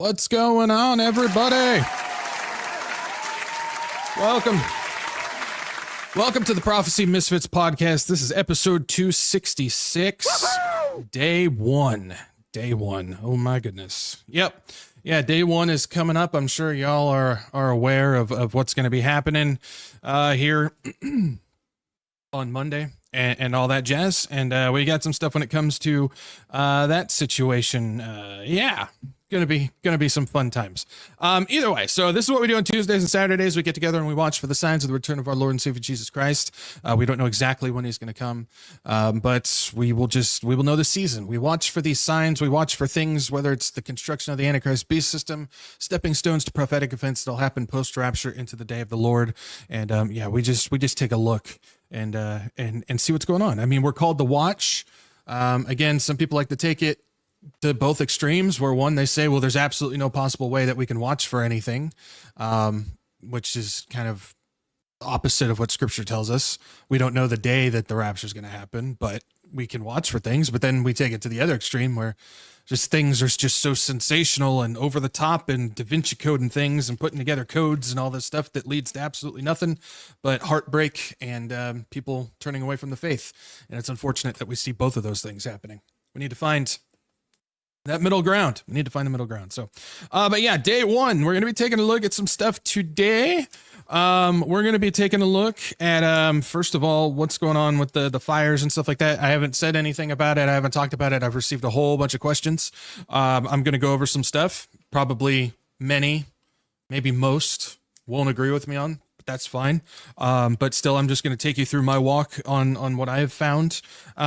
What's going on, everybody? Welcome to the Prophecy Misfits Podcast. This is episode 266. Woo-hoo! Day one. Oh my goodness. Yep. Yeah, day one is coming up. I'm sure y'all are aware of what's going to be happening here on Monday and all that jazz. And we got some stuff when it comes to that situation. Yeah. Gonna be some fun times. Either way, so this is what we do on Tuesdays and Saturdays. We get together and we watch for the signs of the return of our Lord and Savior Jesus Christ. We don't know exactly when he's going to come, but we will know the season. We watch for these signs. We watch for things, whether it's the construction of the Antichrist beast system, stepping stones to prophetic events that'll happen post rapture into the day of the Lord. And we just take a look and see what's going on. I mean, we're called to watch. Again, some people like to take it to both extremes, where one, they say, well, there's absolutely no possible way that we can watch for anything, which is kind of opposite of what scripture tells us. We don't know the day that the rapture is going to happen, but we can watch for things. But then we take it to the other extreme, where just things are just so sensational and over the top and Da Vinci Code and things and putting together codes and all this stuff that leads to absolutely nothing but heartbreak and people turning away from the faith. And it's unfortunate that we see both of those things happening. We need to find that middle ground. We need to find the middle ground. So, but yeah, day one, we're going to be taking a look at some stuff today. We're going to be taking a look at, first of all, what's going on with the fires and stuff like that. I haven't said anything about it. I haven't talked about it. I've received a whole bunch of questions. I'm going to go over some stuff. Probably many, maybe most won't agree with me on, but that's fine. But still, I'm just going to take you through my walk on what I have found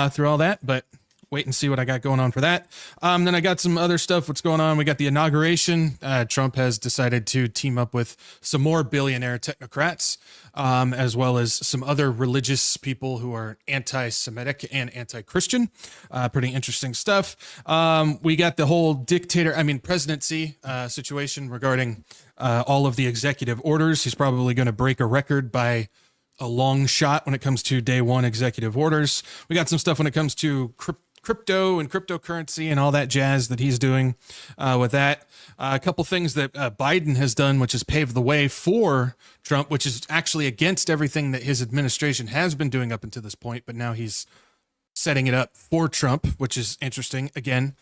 through all that. But wait and see what I got going on for that. Then I got some other stuff. What's going on? We got the inauguration. Trump has decided to team up with some more billionaire technocrats, as well as some other religious people who are anti-Semitic and anti-Christian. Pretty interesting stuff. We got the whole presidency situation regarding all of the executive orders. He's probably going to break a record by a long shot when it comes to day one executive orders. We got some stuff when it comes to crypto and cryptocurrency and all that jazz that he's doing with that. A couple things that Biden has done, which has paved the way for Trump, which is actually against everything that his administration has been doing up until this point. But now he's setting it up for Trump, which is interesting. Again,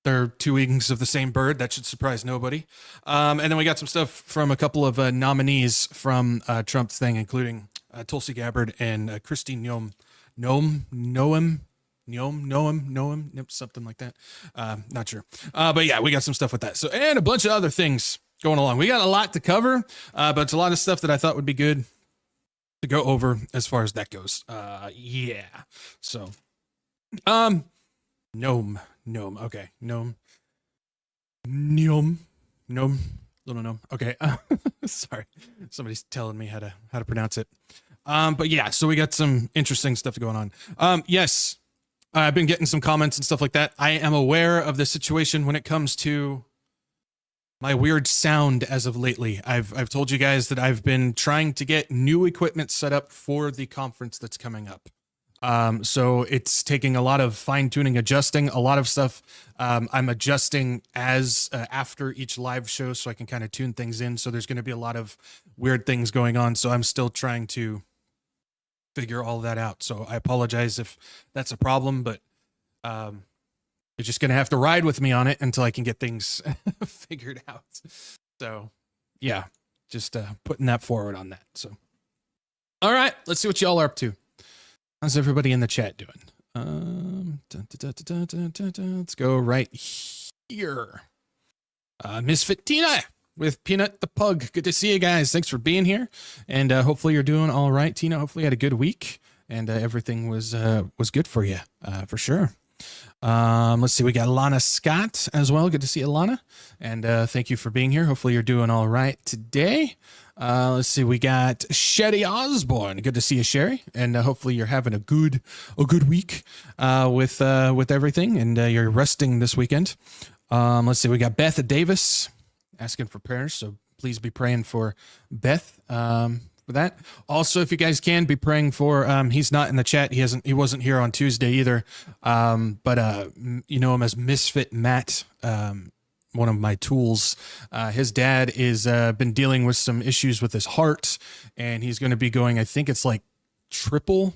they're two wings of the same bird. That should surprise nobody. And then we got some stuff from a couple of nominees from Trump's thing, including Tulsi Gabbard and Kristi Noem, something like that. Not sure. But yeah, we got some stuff with that. So, and a bunch of other things going along. We got a lot to cover, but it's a lot of stuff that I thought would be good to go over as far as that goes. Yeah. So, Gnome. Okay. Gnome. Little gnome. Okay. Sorry. Somebody's telling me how to pronounce it. But yeah, so we got some interesting stuff going on. Yes. I've been getting some comments and stuff like that. I am aware of the situation when it comes to my weird sound as of lately. I've told you guys that I've been trying to get new equipment set up for the conference that's coming up. So it's taking a lot of fine tuning, adjusting a lot of stuff. I'm adjusting as after each live show so I can kind of tune things in. So there's going to be a lot of weird things going on. So I'm still trying to figure all that out. So I apologize if that's a problem, but you're just going to have to ride with me on it until I can get things figured out. So yeah, just putting that forward on that. So, all right, let's see what y'all are up to. How's everybody in the chat doing? Let's go right here. Misfit Tina with Peanut the Pug. Good to see you guys. Thanks for being here. And hopefully you're doing all right, Tina. Hopefully you had a good week and everything was good for you, for sure. Let's see. We got Lana Scott as well. Good to see you, Lana. And thank you for being here. Hopefully you're doing all right today. Let's see. We got Sherry Osborne. Good to see you, Sherry. And hopefully you're having a good week with everything, and you're resting this weekend. Let's see. We got Beth Davis asking for prayers, so please be praying for Beth for that. Also, if you guys can, be praying for he's not in the chat. He wasn't here on Tuesday either. But you know him as Misfit Matt one of my tools. His dad is been dealing with some issues with his heart, and he's going to be going, I think it's like triple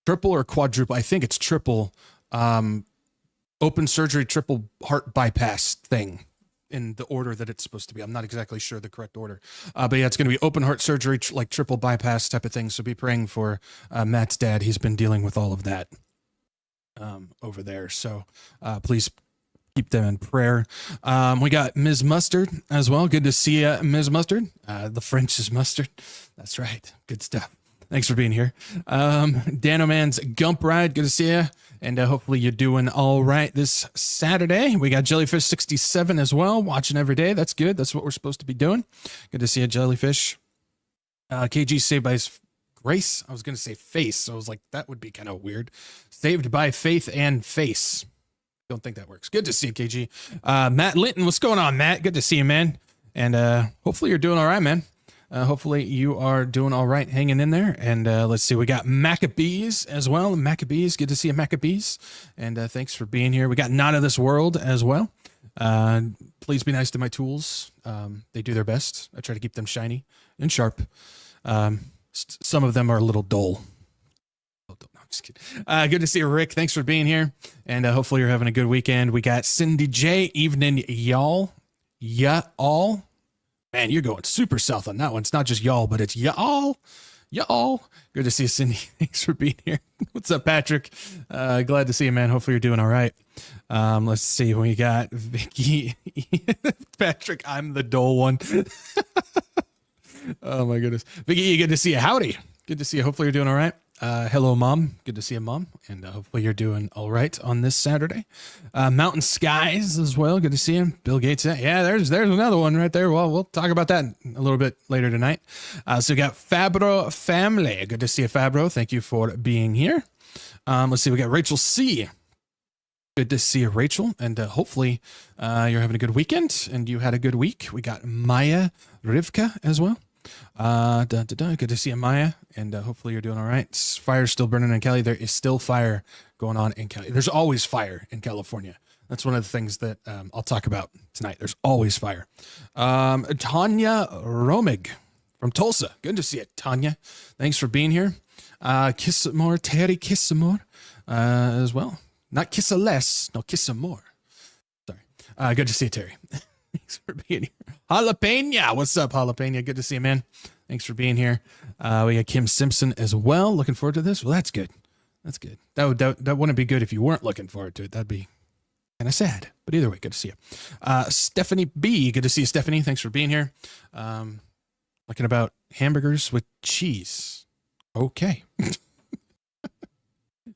or quadruple. I think it's triple, open surgery, triple heart bypass thing in the order that it's supposed to be. I'm not exactly sure the correct order. But yeah, it's going to be open heart surgery, like triple bypass type of thing. So be praying for Matt's dad. He's been dealing with all of that over there. So please keep them in prayer. We got Ms. Mustard as well. Good to see you, Ms. Mustard. The French is mustard. That's right. Good stuff. Thanks for being here. Danoman's Gump Ride. Good to see you. And hopefully you're doing all right this Saturday. We got Jellyfish 67 as well, watching every day. That's good. That's what we're supposed to be doing. Good to see you, Jellyfish. KG saved by his grace. I was going to say face. So I was like, that would be kind of weird. Saved by faith and face. Don't think that works. Good to see you, KG. Matt Linton, what's going on, Matt? Good to see you, man. And hopefully you're doing all right, man. Hopefully you are doing all right, hanging in there. And let's see, we got Maccabees as well. Maccabees, good to see you, Maccabees. And thanks for being here. We got Not of This World as well. Please be nice to my tools. They do their best. I try to keep them shiny and sharp. Some of them are a little dull. No, I'm just kidding. Good to see you, Rick. Thanks for being here. And hopefully you're having a good weekend. We got Cindy J. Evening, y'all. Y'all. Man, you're going super south on that one. It's not just y'all, but it's y'all. Y'all. Good to see you, Cindy. Thanks for being here. What's up, Patrick? Glad to see you, man. Hopefully you're doing all right. Let's see. We got Vicky. Patrick, I'm the dull one. Oh, my goodness. Vicky, good to see you. Howdy. Good to see you. Hopefully you're doing all right. Hello, Mom. Good to see you, Mom. And hopefully you're doing all right on this Saturday. Mountain Skies as well. Good to see him. Bill Gates. Yeah, there's another one right there. Well, we'll talk about that a little bit later tonight. So we got Fabro Family. Good to see you, Fabro. Thank you for being here. Let's see. We got Rachel C. Good to see you, Rachel. And hopefully you're having a good weekend and you had a good week. We got Maya Rivka as well. Good to see you, Maya, and hopefully you're doing all right. Fire's still burning in Cali. There is still fire going on in Cali. There's always fire in California. That's one of the things that I'll talk about tonight. There's always fire. Tanya Romig from Tulsa. Good to see you, Tanya. Thanks for being here. Kiss some more, Terry. Kiss some more as well. Not kiss a less, no, kiss some more. Sorry. Good to see you, Terry. Thanks for being here. Jalapeno. What's up, Jalapeno? Good to see you, man. Thanks for being here. We got Kim Simpson as well. Looking forward to this. Well, that's good. That's good. That wouldn't be good if you weren't looking forward to it. That'd be kind of sad. But either way, good to see you. Stephanie B. Good to see you, Stephanie. Thanks for being here. Looking about hamburgers with cheese. Okay.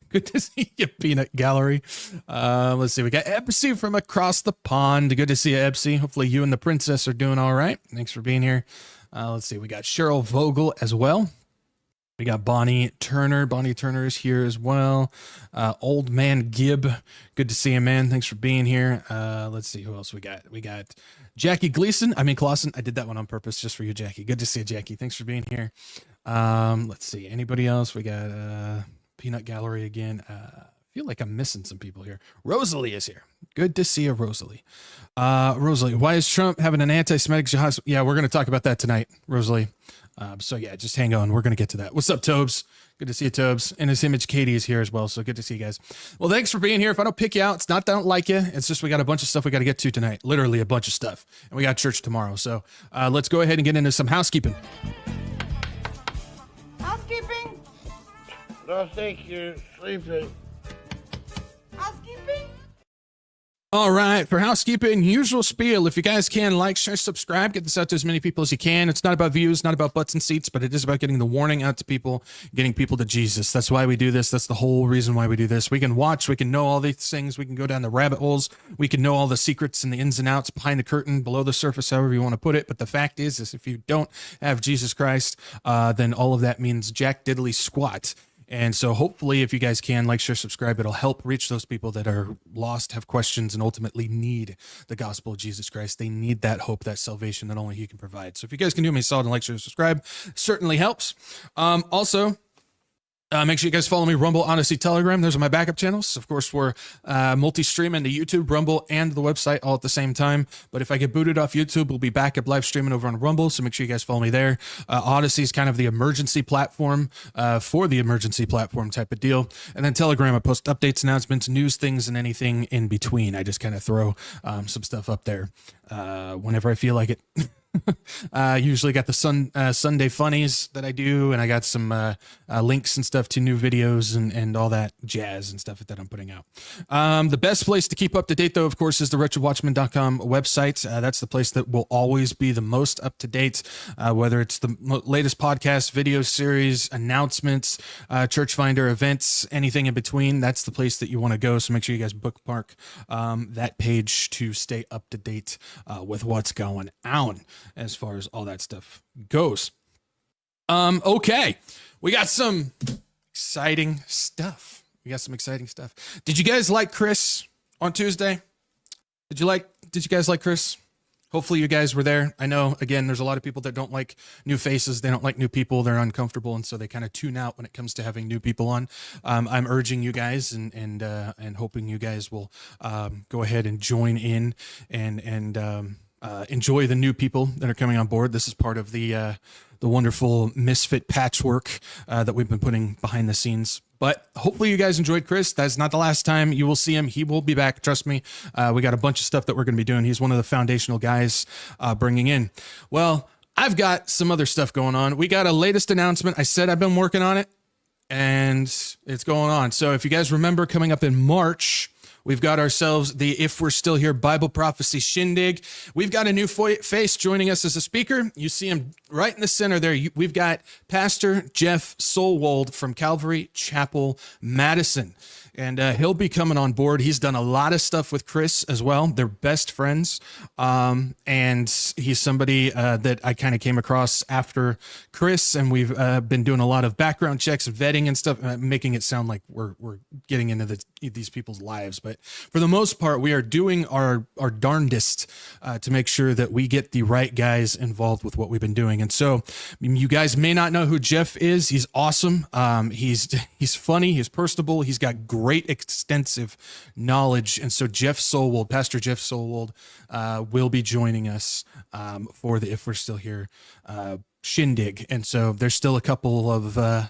Good to see you, Peanut Gallery. Let's see. We got Ebsy from across the pond. Good to see you, Ebsy. Hopefully you and the princess are doing all right. Thanks for being here. Let's see. We got Cheryl Vogel as well. We got Bonnie Turner. Bonnie Turner is here as well. Old Man Gibb. Good to see you, man. Thanks for being here. Let's see who else we got. We got Jackie Clausen. I did that one on purpose just for you, Jackie. Good to see you, Jackie. Thanks for being here. Let's see. Anybody else? We got Peanut Gallery again. I feel like I'm missing some people here. Rosalie is here. Good to see you, Rosalie. Rosalie, why is Trump having an anti-Semitic jihad? Yeah, we're going to talk about that tonight, Rosalie. So yeah, just hang on. We're going to get to that. What's up, Tobes? Good to see you, Tobes. And his image, Katie, is here as well. So good to see you guys. Well, thanks for being here. If I don't pick you out, it's not that I don't like you. It's just we got a bunch of stuff we got to get to tonight. Literally a bunch of stuff. And we got church tomorrow. So let's go ahead and get into some housekeeping. Housekeeping? I think you're sleeping. Housekeeping? All right, for housekeeping, usual spiel. If you guys can, like, share, subscribe, get this out to as many people as you can. It's not about views, not about butts and seats, but it is about getting the warning out to people, getting people to Jesus. That's why we do this. That's the whole reason why we do this. We can watch, we can know all these things, we can go down the rabbit holes, we can know all the secrets and the ins and outs behind the curtain, below the surface, however you want to put it. But the fact is if you don't have Jesus Christ, then all of that means jack diddly squat. And so hopefully if you guys can like, share, subscribe, it'll help reach those people that are lost, have questions, and ultimately need the gospel of Jesus Christ. They need that hope, that salvation that only he can provide. So if you guys can do me a solid and like, share, subscribe, certainly helps. Also, Make sure you guys follow me, Rumble, Odyssey, Telegram. Those are my backup channels. Of course, we're multi-stream into YouTube, Rumble, and the website all at the same time. But if I get booted off YouTube, we'll be back up live streaming over on Rumble, so make sure you guys follow me there. Odyssey is kind of the emergency platform for the emergency platform type of deal. And then Telegram, I post updates, announcements, news, things, and anything in between. I just kind of throw some stuff up there whenever I feel like it. Usually got the Sunday funnies that I do, and I got some links and stuff to new videos and all that jazz and stuff that I'm putting out. The best place to keep up to date, though, of course, is the WretchedWatchmen.com website. That's the place that will always be the most up to date, whether it's the latest podcast, video series, announcements, church finder events, anything in between. That's the place that you want to go. So make sure you guys bookmark that page to stay up to date with what's going on as far as all that stuff goes. Okay, we got some exciting stuff. Did you guys like Chris on Tuesday? Did you guys like Chris? Hopefully you guys were there. I know, again, there's a lot of people that don't like new faces. They don't like new people. They're uncomfortable, and so they kind of tune out when it comes to having new people on. I'm urging you guys and hoping you guys will go ahead and join in and enjoy the new people that are coming on board. This is part of the wonderful misfit patchwork that we've been putting behind the scenes. But hopefully you guys enjoyed Chris. That's not the last time you will see him. He will be back. Trust me. We got a bunch of stuff that we're going to be doing. He's one of the foundational guys bringing in. Well, I've got some other stuff going on. We got a latest announcement. I said I've been working on it, and it's going on. So if you guys remember, coming up in March, we've got ourselves the If We're Still Here Bible Prophecy Shindig. We've got a new face joining us as a speaker. You see him right in the center there. We've got Pastor Jeff Solwold from Calvary Chapel, Madison. And he'll be coming on board. He's done a lot of stuff with Chris as well. They're best friends. And he's somebody that I kind of came across after Chris. And we've been doing a lot of background checks, vetting and stuff, making it sound like we're getting into these people's lives. But for the most part, we are doing our darndest to make sure that we get the right guys involved with what we've been doing. And so you guys may not know who Jeff is. He's awesome. He's funny. He's personable. He's got great extensive knowledge. And so Pastor Jeff Solwold will be joining us for the If We're Still Here shindig. And so there's still a couple of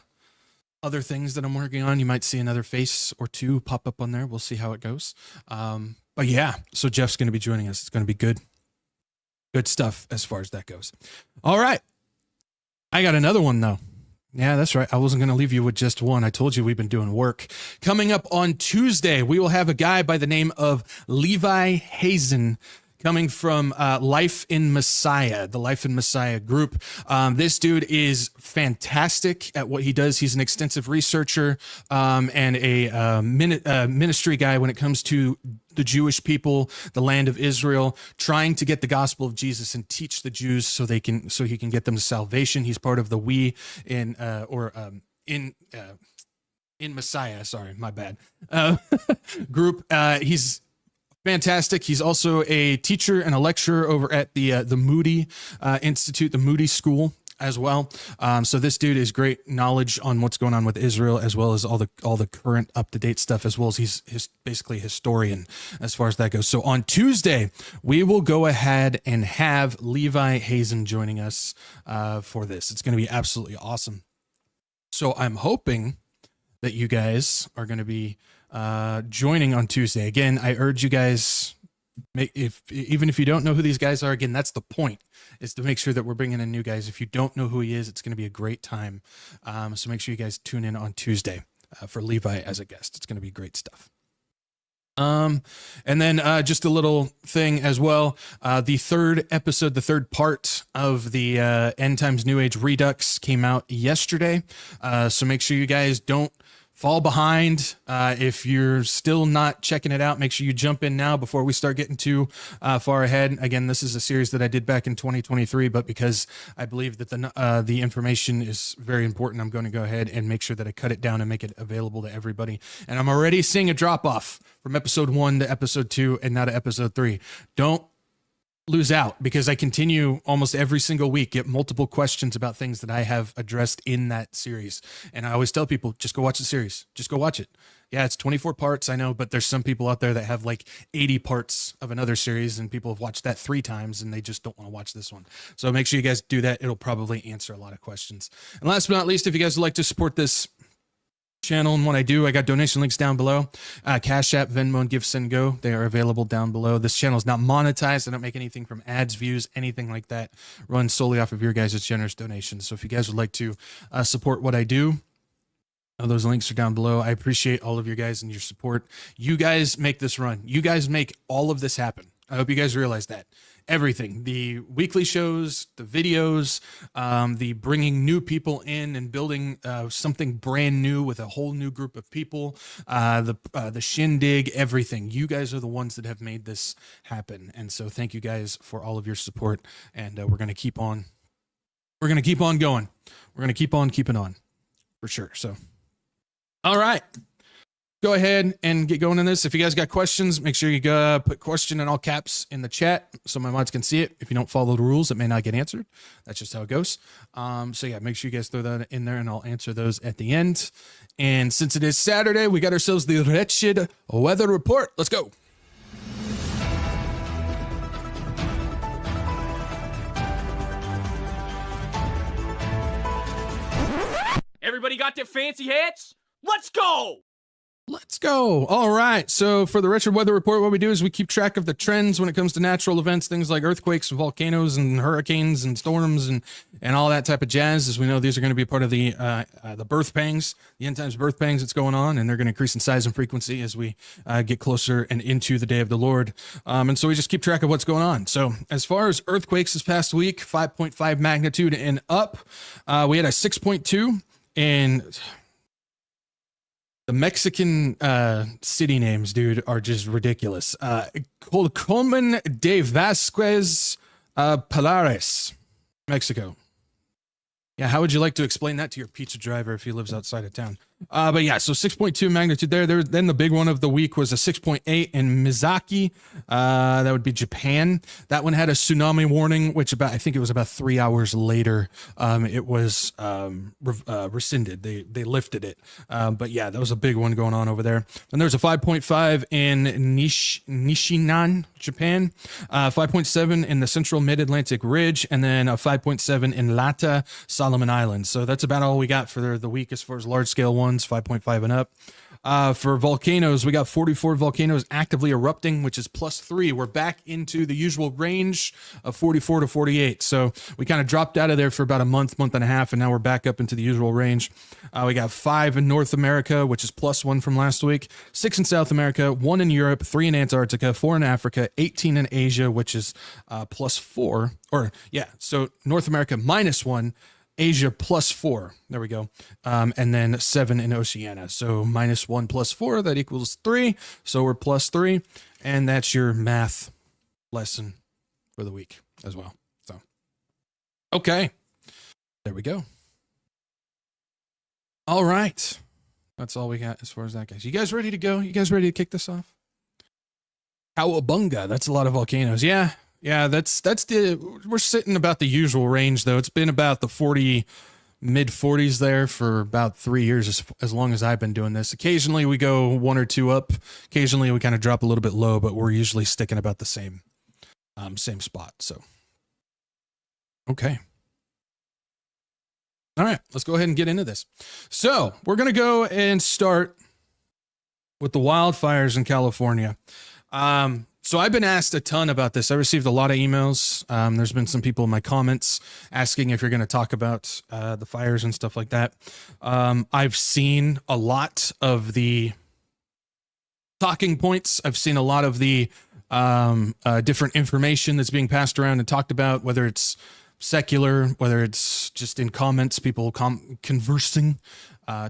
other things that I'm working on. You might see another face or two pop up on there. We'll see how it goes. But yeah, so Jeff's going to be joining us. It's going to be good stuff as far as that goes. All right. I got another one though. Yeah, that's right. I wasn't going to leave you with just one. I told you we've been doing work. Coming up on Tuesday, we will have a guy by the name of Levi Hazen coming from Life in Messiah, the Life in Messiah group. This dude is fantastic at what he does. He's an extensive researcher and a ministry guy when it comes to the Jewish people, the land of Israel, trying to get the gospel of Jesus and teach the Jews so he can get them to salvation. He's part of the in Messiah. Sorry, my bad. Group. He's fantastic. He's also a teacher and a lecturer over at the Moody Institute, the Moody School as well. So this dude is great knowledge on what's going on with Israel, as well as all the current up-to-date stuff, as well as he's basically a historian as far as that goes. So on Tuesday, we will go ahead and have Levi Hazen joining us for this. It's going to be absolutely awesome. So I'm hoping that you guys are going to be joining on Tuesday. Again, I urge you guys, even if you don't know who these guys are, again, that's the point, is to make sure that we're bringing in new guys. If you don't know who he is, it's going to be a great time. So make sure you guys tune in on Tuesday for Levi as a guest. It's going to be great stuff. And then just a little thing as well. The third episode, the third part of the End Times New Age Redux came out yesterday. So make sure you guys don't fall behind. If you're still not checking it out, make sure you jump in now before we start getting too far ahead. Again, this is a series that I did back in 2023, but because I believe that the information is very important, I'm going to go ahead and make sure that I cut it down and make it available to everybody. And I'm already seeing a drop off from episode 1 to episode 2 and now to episode 3. Don't lose out because I continue almost every single week, get multiple questions about things that I have addressed in that series. And I always tell people, just go watch the series. Just go watch it. Yeah, it's 24 parts, I know, but there's some people out there that have like 80 parts of another series, and people have watched that 3 times and they just don't want to watch this one. So make sure you guys do that. It'll probably answer a lot of questions. And last but not least, if you guys would like to support this channel and what I do, I got donation links down below. CashApp, Venmo, and GiveSendGo, they are available down below. This channel is not monetized. I don't make anything from ads, views, anything like that. Run solely off of your guys' generous donations. So if you guys would like to support what I do, those links are down below. I appreciate all of you guys and your support. You guys make this run. You guys make all of this happen. I hope you guys realize that. Everything, the weekly shows, the videos, the bringing new people in and building something brand new with a whole new group of people, the shindig, everything. You guys are the ones that have made this happen. And so thank you guys for all of your support. And we're going to keep on. We're going to keep on going. We're going to keep on keeping on for sure. So, all right. Go ahead and get going in this. If you guys got questions, make sure you go put question in all caps in the chat so my mods can see it. If you don't follow the rules, it may not get answered. That's just how it goes. So yeah, make sure you guys throw that in there and I'll answer those at the end. And since it is Saturday, we got ourselves the Wretched Weather Report. Let's go. Everybody got their fancy hats? Let's go! Let's go. All right. So for the Wretched Weather Report, what we do is we keep track of the trends when it comes to natural events, things like earthquakes, volcanoes, and hurricanes, and storms, and all that type of jazz. As we know, these are going to be part of the birth pangs, the end times birth pangs that's going on, and they're going to increase in size and frequency as we get closer and into the day of the Lord. And so we just keep track of what's going on. So as far as earthquakes this past week, 5.5 magnitude and up, we had a 6.2 in... The Mexican city names, dude, are just ridiculous. Colmen de Vasquez Pilares, Mexico. Yeah, how would you like to explain that to your pizza driver if he lives outside of town? But yeah, so 6.2 magnitude there. Then the big one of the week was a 6.8 in Miyazaki. That would be Japan. That one had a tsunami warning, which I think it was about 3 hours later. It was rescinded. They lifted it. But yeah, that was a big one going on over there. And there's a 5.5 in Nishinan, Japan. 5.7 in the Central Mid-Atlantic Ridge, and then a 5.7 in Lata, Solomon Islands. So that's about all we got for the week as far as large-scale ones, 5.5 and up. For volcanoes, we got 44 volcanoes actively erupting, which is +3. We're back into the usual range of 44 to 48. So we kind of dropped out of there for about a month and a half, and now we're back up into the usual range. We got 5 in North America, which is +1 from last week, 6 in South America, 1 in Europe, 3 in Antarctica, 4 in Africa, 18 in Asia, which is +4. Or yeah, so North America -1. Asia +4. There we go. And then 7 in Oceania. So -1 + 4, that equals 3. So we're +3. And that's your math lesson for the week as well. So, okay. There we go. All right. That's all we got as far as that goes. You guys ready to go? You guys ready to kick this off? Cowabunga. That's a lot of volcanoes. Yeah. Yeah, we're sitting about the usual range though. It's been about the mid 40s there for about 3 years, as long as I've been doing this. Occasionally we go 1 or 2 up. Occasionally we kind of drop a little bit low, but we're usually sticking about the same spot. So, okay. All right, let's go ahead and get into this. So we're going to go and start with the wildfires in California. So I've been asked a ton about this. I received a lot of emails. There's been some people in my comments asking if you're going to talk about the fires and stuff like that. I've seen a lot of the talking points. I've seen a lot of the different information that's being passed around and talked about, whether it's secular, whether it's just in comments, people conversing.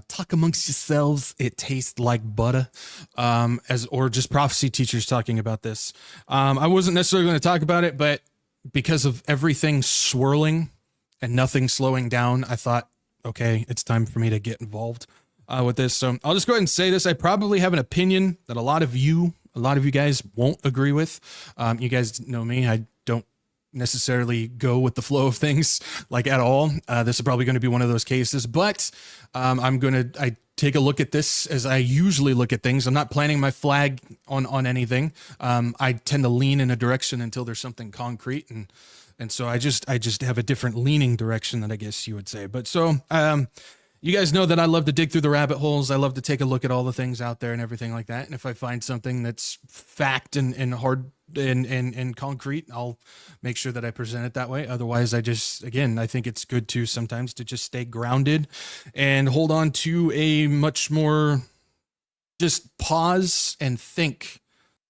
Talk amongst yourselves. It tastes like butter. Or just prophecy teachers talking about this. I wasn't necessarily going to talk about it, but because of everything swirling and nothing slowing down, I thought, okay, it's time for me to get involved with this. So I'll just go ahead and say this. I probably have an opinion that a lot of you guys won't agree with. You guys know me. I don't necessarily go with the flow of things like at all. This is probably going to be one of those cases, but I take a look at this as I usually look at things. I'm not planting my flag on anything. I tend to lean in a direction until there's something concrete, and so I just have a different leaning direction than I guess you would say. But so you guys know that I love to dig through the rabbit holes. I love to take a look at all the things out there and everything like that. And if I find something that's fact and hard and concrete, I'll make sure that I present it that way. Otherwise, I think it's good to sometimes to just stay grounded and hold on to a much more just pause and think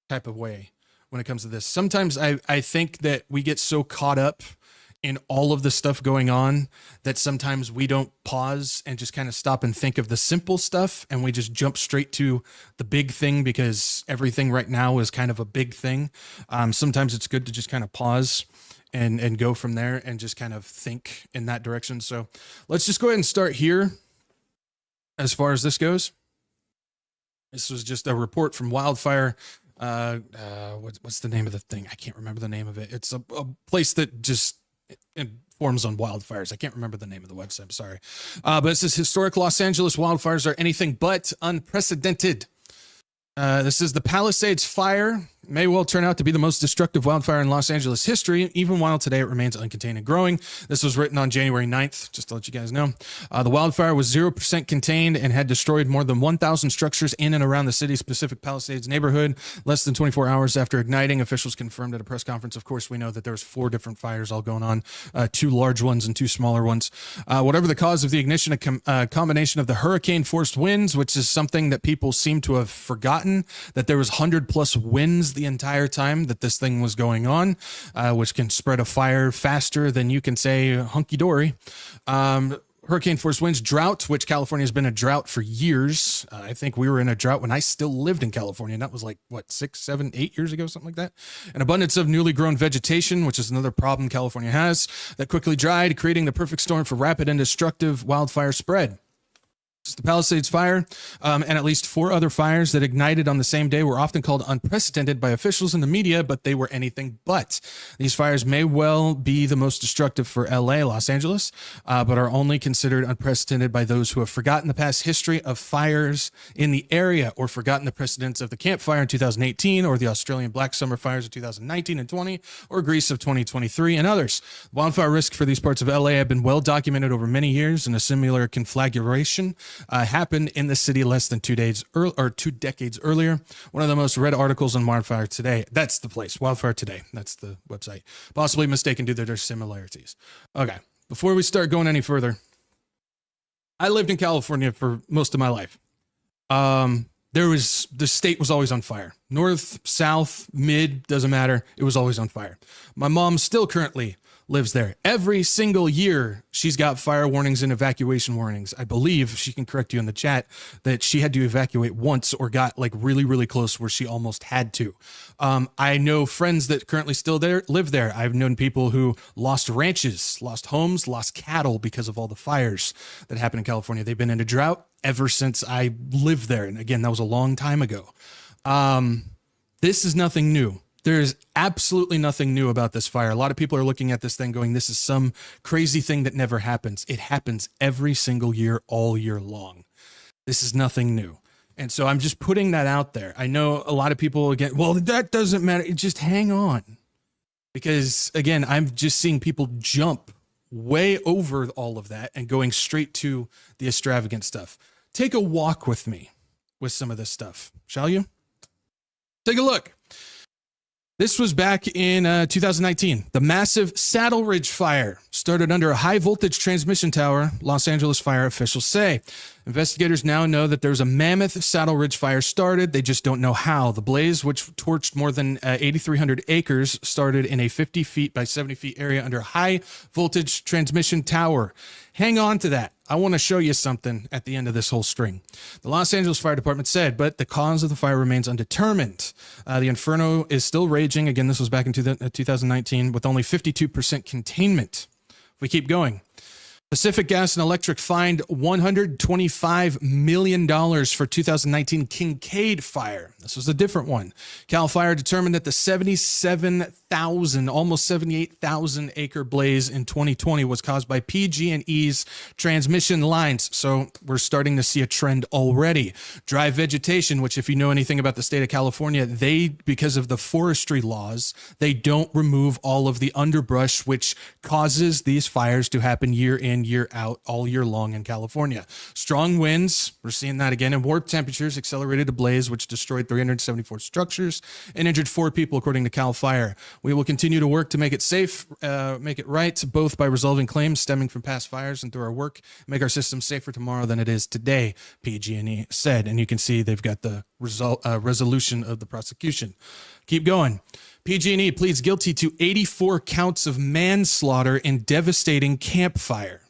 type of way when it comes to this. Sometimes I think that we get so caught up in all of the stuff going on that sometimes we don't pause and just kind of stop and think of the simple stuff, and we just jump straight to the big thing because everything right now is kind of a big thing. Sometimes it's good to just kind of pause and go from there and just kind of think in that direction. So let's just go ahead and start here. As far as this goes, this was just a report from Wildfire. What's the name of the thing? I can't remember the name of it. It's a place that just informs on wildfires. I can't remember the name of the website. I'm sorry. But it says historic Los Angeles wildfires are anything but unprecedented. This is the Palisades fire may well turn out to be the most destructive wildfire in Los Angeles history, even while today it remains uncontained and growing. This was written on January 9th, just to let you guys know. The wildfire was 0% contained and had destroyed more than 1,000 structures in and around the city's Pacific Palisades neighborhood. Less than 24 hours after igniting, officials confirmed at a press conference. Of course, we know that there was 4 different fires all going on, 2 large ones and 2 smaller ones. Whatever the cause of the ignition, a combination of the hurricane-forced winds, which is something that people seem to have forgotten, that there was 100-plus winds the entire time that this thing was going on, which can spread a fire faster than you can say hunky-dory. Hurricane force winds, drought, which California has been a drought for years. I think we were in a drought when I still lived in California, and that was like, 6, 7, 8 years ago, something like that. An abundance of newly grown vegetation, which is another problem California has, that quickly dried, creating the perfect storm for rapid and destructive wildfire spread. The Palisades fire and at least 4 other fires that ignited on the same day were often called unprecedented by officials in the media, but they were anything but. These fires may well be the most destructive for LA, Los Angeles, but are only considered unprecedented by those who have forgotten the past history of fires in the area, or forgotten the precedents of the Camp Fire in 2018, or the Australian Black Summer fires of 2019 and 20, or Greece of 2023, and others. Wildfire risk for these parts of LA have been well documented over many years, and a similar conflagration happened in the city less than 2 decades earlier. One of the most read articles on Wildfire Today. That's the place, Wildfire Today. That's the website. Possibly mistaken due to their similarities. Okay, before we start going any further, I lived in California for most of my life. The state was always on fire. North, south, mid, doesn't matter. It was always on fire. My mom still currently lives there. Every single year, she's got fire warnings and evacuation warnings. I believe, she can correct you in the chat, that she had to evacuate once or got like really, really close where she almost had to. I know friends that currently still live there. I've known people who lost ranches, lost homes, lost cattle because of all the fires that happened in California. They've been in a drought ever since I lived there. And again, that was a long time ago. This is nothing new. There's absolutely nothing new about this fire. A lot of people are looking at this thing going, this is some crazy thing that never happens. It happens every single year, all year long. This is nothing new. And so I'm just putting that out there. I know a lot of people, again, well, that doesn't matter. Just hang on. Because, again, I'm just seeing people jump way over all of that and going straight to the extravagant stuff. Take a walk with me with some of this stuff, shall you? Take a look. This was back in 2019. The massive Saddle Ridge fire started under a high voltage transmission tower, Los Angeles fire officials say. Investigators now know that there's a mammoth Saddle Ridge fire started. They just don't know how. The blaze, which torched more than 8,300 acres, started in a 50 feet by 70 feet area under a high voltage transmission tower. Hang on to that. I want to show you something at the end of this whole string. The Los Angeles Fire Department said, but the cause of the fire remains undetermined. The inferno is still raging. Again, this was back in 2019 with only 52% containment. If we keep going. Pacific Gas and Electric fined $125 million for 2019 Kincaid fire. This was a different one. Cal Fire determined that the 77,000, almost 78,000 acre blaze in 2020 was caused by PG&E's transmission lines. So we're starting to see a trend already. Dry vegetation, which if you know anything about the state of California, because of the forestry laws, they don't remove all of the underbrush, which causes these fires to happen year in, year out, all year long in California. Strong winds, we're seeing that again, and warm temperatures accelerated a blaze, which destroyed 374 structures and injured 4 people, according to Cal Fire. We will continue to work to make it safe, make it right, both by resolving claims stemming from past fires and through our work, make our system safer tomorrow than it is today, PG&E said. And you can see they've got the resolution of the prosecution. Keep going. PG&E pleads guilty to 84 counts of manslaughter in devastating campfire.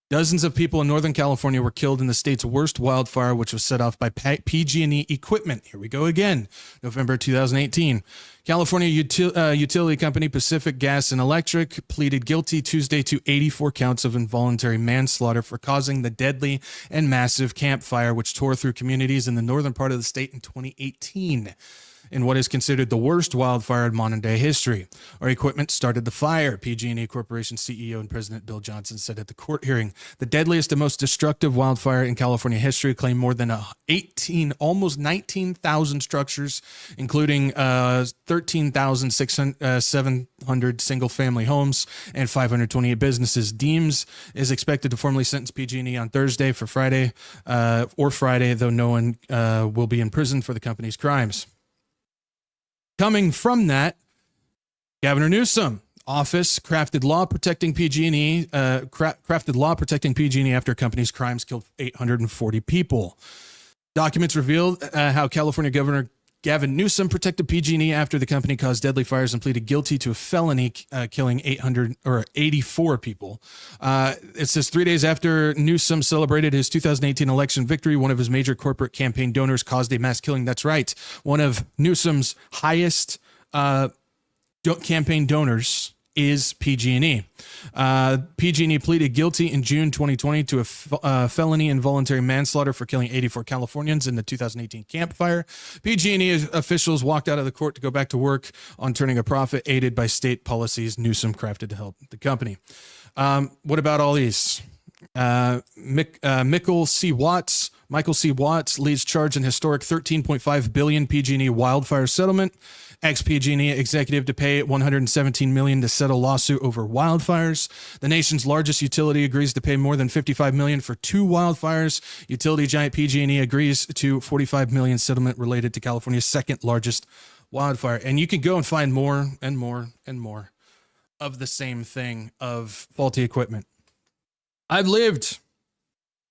Dozens of people in Northern California were killed in the state's worst wildfire, which was set off by PG&E equipment. Here we go again, November 2018. California utility company Pacific Gas and Electric pleaded guilty Tuesday to 84 counts of involuntary manslaughter for causing the deadly and massive campfire, which tore through communities in the northern part of the state in 2018. In what is considered the worst wildfire in modern-day history. Our equipment started the fire, PG&E Corporation CEO and President Bill Johnson said at the court hearing. The deadliest and most destructive wildfire in California history claimed more than almost 19,000 structures, including 13,700 single-family homes and 528 businesses. Deems is expected to formally sentence PG&E on Thursday for Friday, though no one will be in prison for the company's crimes. Coming from that, Governor Newsom office crafted law protecting PG&E. Crafted law protecting PG&E after a company's crimes killed 840 people. Documents revealed how California Governor Gavin Newsom protected PG&E after the company caused deadly fires and pleaded guilty to a felony killing 84 people. It says 3 days after Newsom celebrated his 2018 election victory, one of his major corporate campaign donors caused a mass killing. That's right. One of Newsom's highest campaign donors is PG&E. PG&E pleaded guilty in June 2020 to a felony involuntary manslaughter for killing 84 Californians in the 2018 campfire. PG&E officials walked out of the court to go back to work on turning a profit, aided by state policies Newsom crafted to help the company. What about all these? Michael C. Watts leads charge in historic $13.5 billion PG&E wildfire settlement. Ex-PG&E executive to pay $117 million to settle lawsuit over wildfires. The nation's largest utility agrees to pay more than $55 million for 2 wildfires. Utility giant PG&E agrees to $45 million settlement related to California's second largest wildfire. And you can go and find more and more and more of the same thing, of faulty equipment. I've lived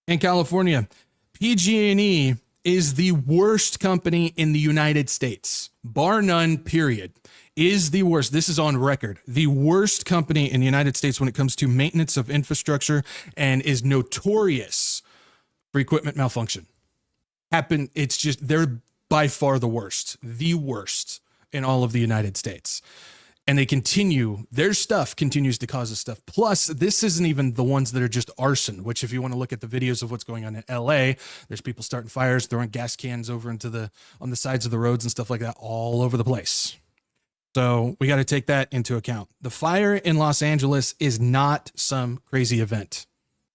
in California. PG&E is the worst company in the United States, bar none, period, is the worst. This is on record. The worst company in the United States when it comes to maintenance of infrastructure, and is notorious for equipment malfunction. It's just, they're by far the worst in all of the United States. And their stuff continues to cause us stuff. Plus, this isn't even the ones that are just arson, which if you want to look at the videos of what's going on in LA, there's people starting fires, throwing gas cans over on the sides of the roads and stuff like that all over the place. So we got to take that into account. The fire in Los Angeles is not some crazy event.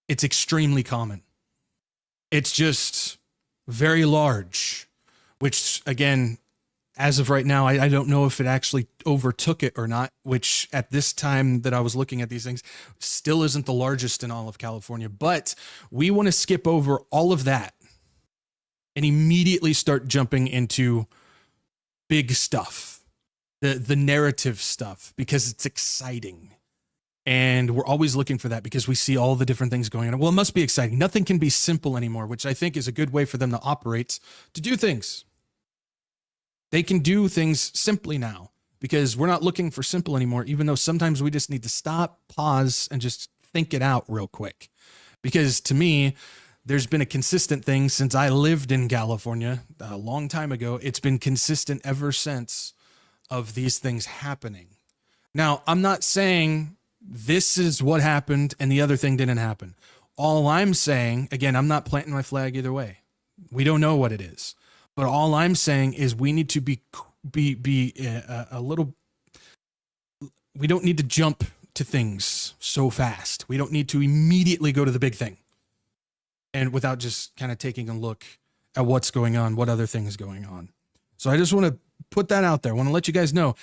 It's extremely common. It's just very large, which again, as of right now, I don't know if it actually overtook it or not, which at this time that I was looking at these things still isn't the largest in all of California. But we want to skip over all of that and immediately start jumping into big stuff, the narrative stuff, because it's exciting. And we're always looking for that because we see all the different things going on. Well, it must be exciting. Nothing can be simple anymore, which I think is a good way for them to operate, to do things. They can do things simply now because we're not looking for simple anymore, even though sometimes we just need to stop, pause, and just think it out real quick. Because to me, there's been a consistent thing since I lived in California a long time ago. It's been consistent ever since of these things happening. Now, I'm not saying this is what happened and the other thing didn't happen. All I'm saying, again, I'm not planting my flag either way. We don't know what it is. But all I'm saying is we need to be a little, we don't need to jump to things so fast. We don't need to immediately go to the big thing. And without just kind of taking a look at what's going on, what other things going on. So I just want to put that out there. I want to let you guys know,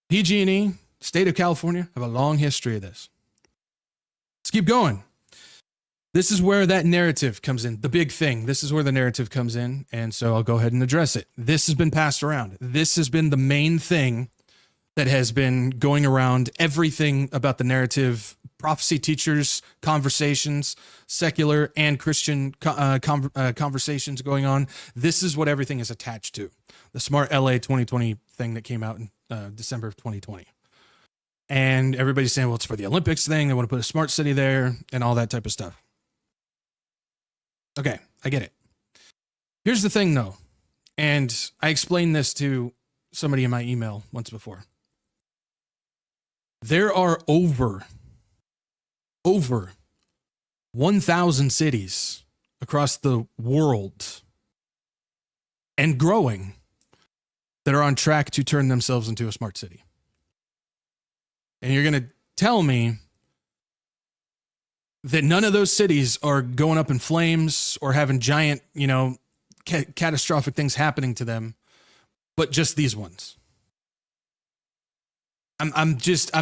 PG&E, state of California, have a long history of this. Let's keep going. This is where that narrative comes in, the big thing. This is where the narrative comes in, and so I'll go ahead and address it. This has been passed around. This has been the main thing that has been going around, everything about the narrative, prophecy teachers, conversations, secular and Christian conversations going on. This is what everything is attached to. The Smart LA 2020 thing that came out in December of 2020. And everybody's saying, well, it's for the Olympics thing. They want to put a smart city there and all that type of stuff. Okay, I get it. Here's the thing, though, and I explained this to somebody in my email once before. There are over 1,000 cities across the world and growing that are on track to turn themselves into a smart city. And you're going to tell me that none of those cities are going up in flames or having giant, catastrophic things happening to them, but just these ones. I'm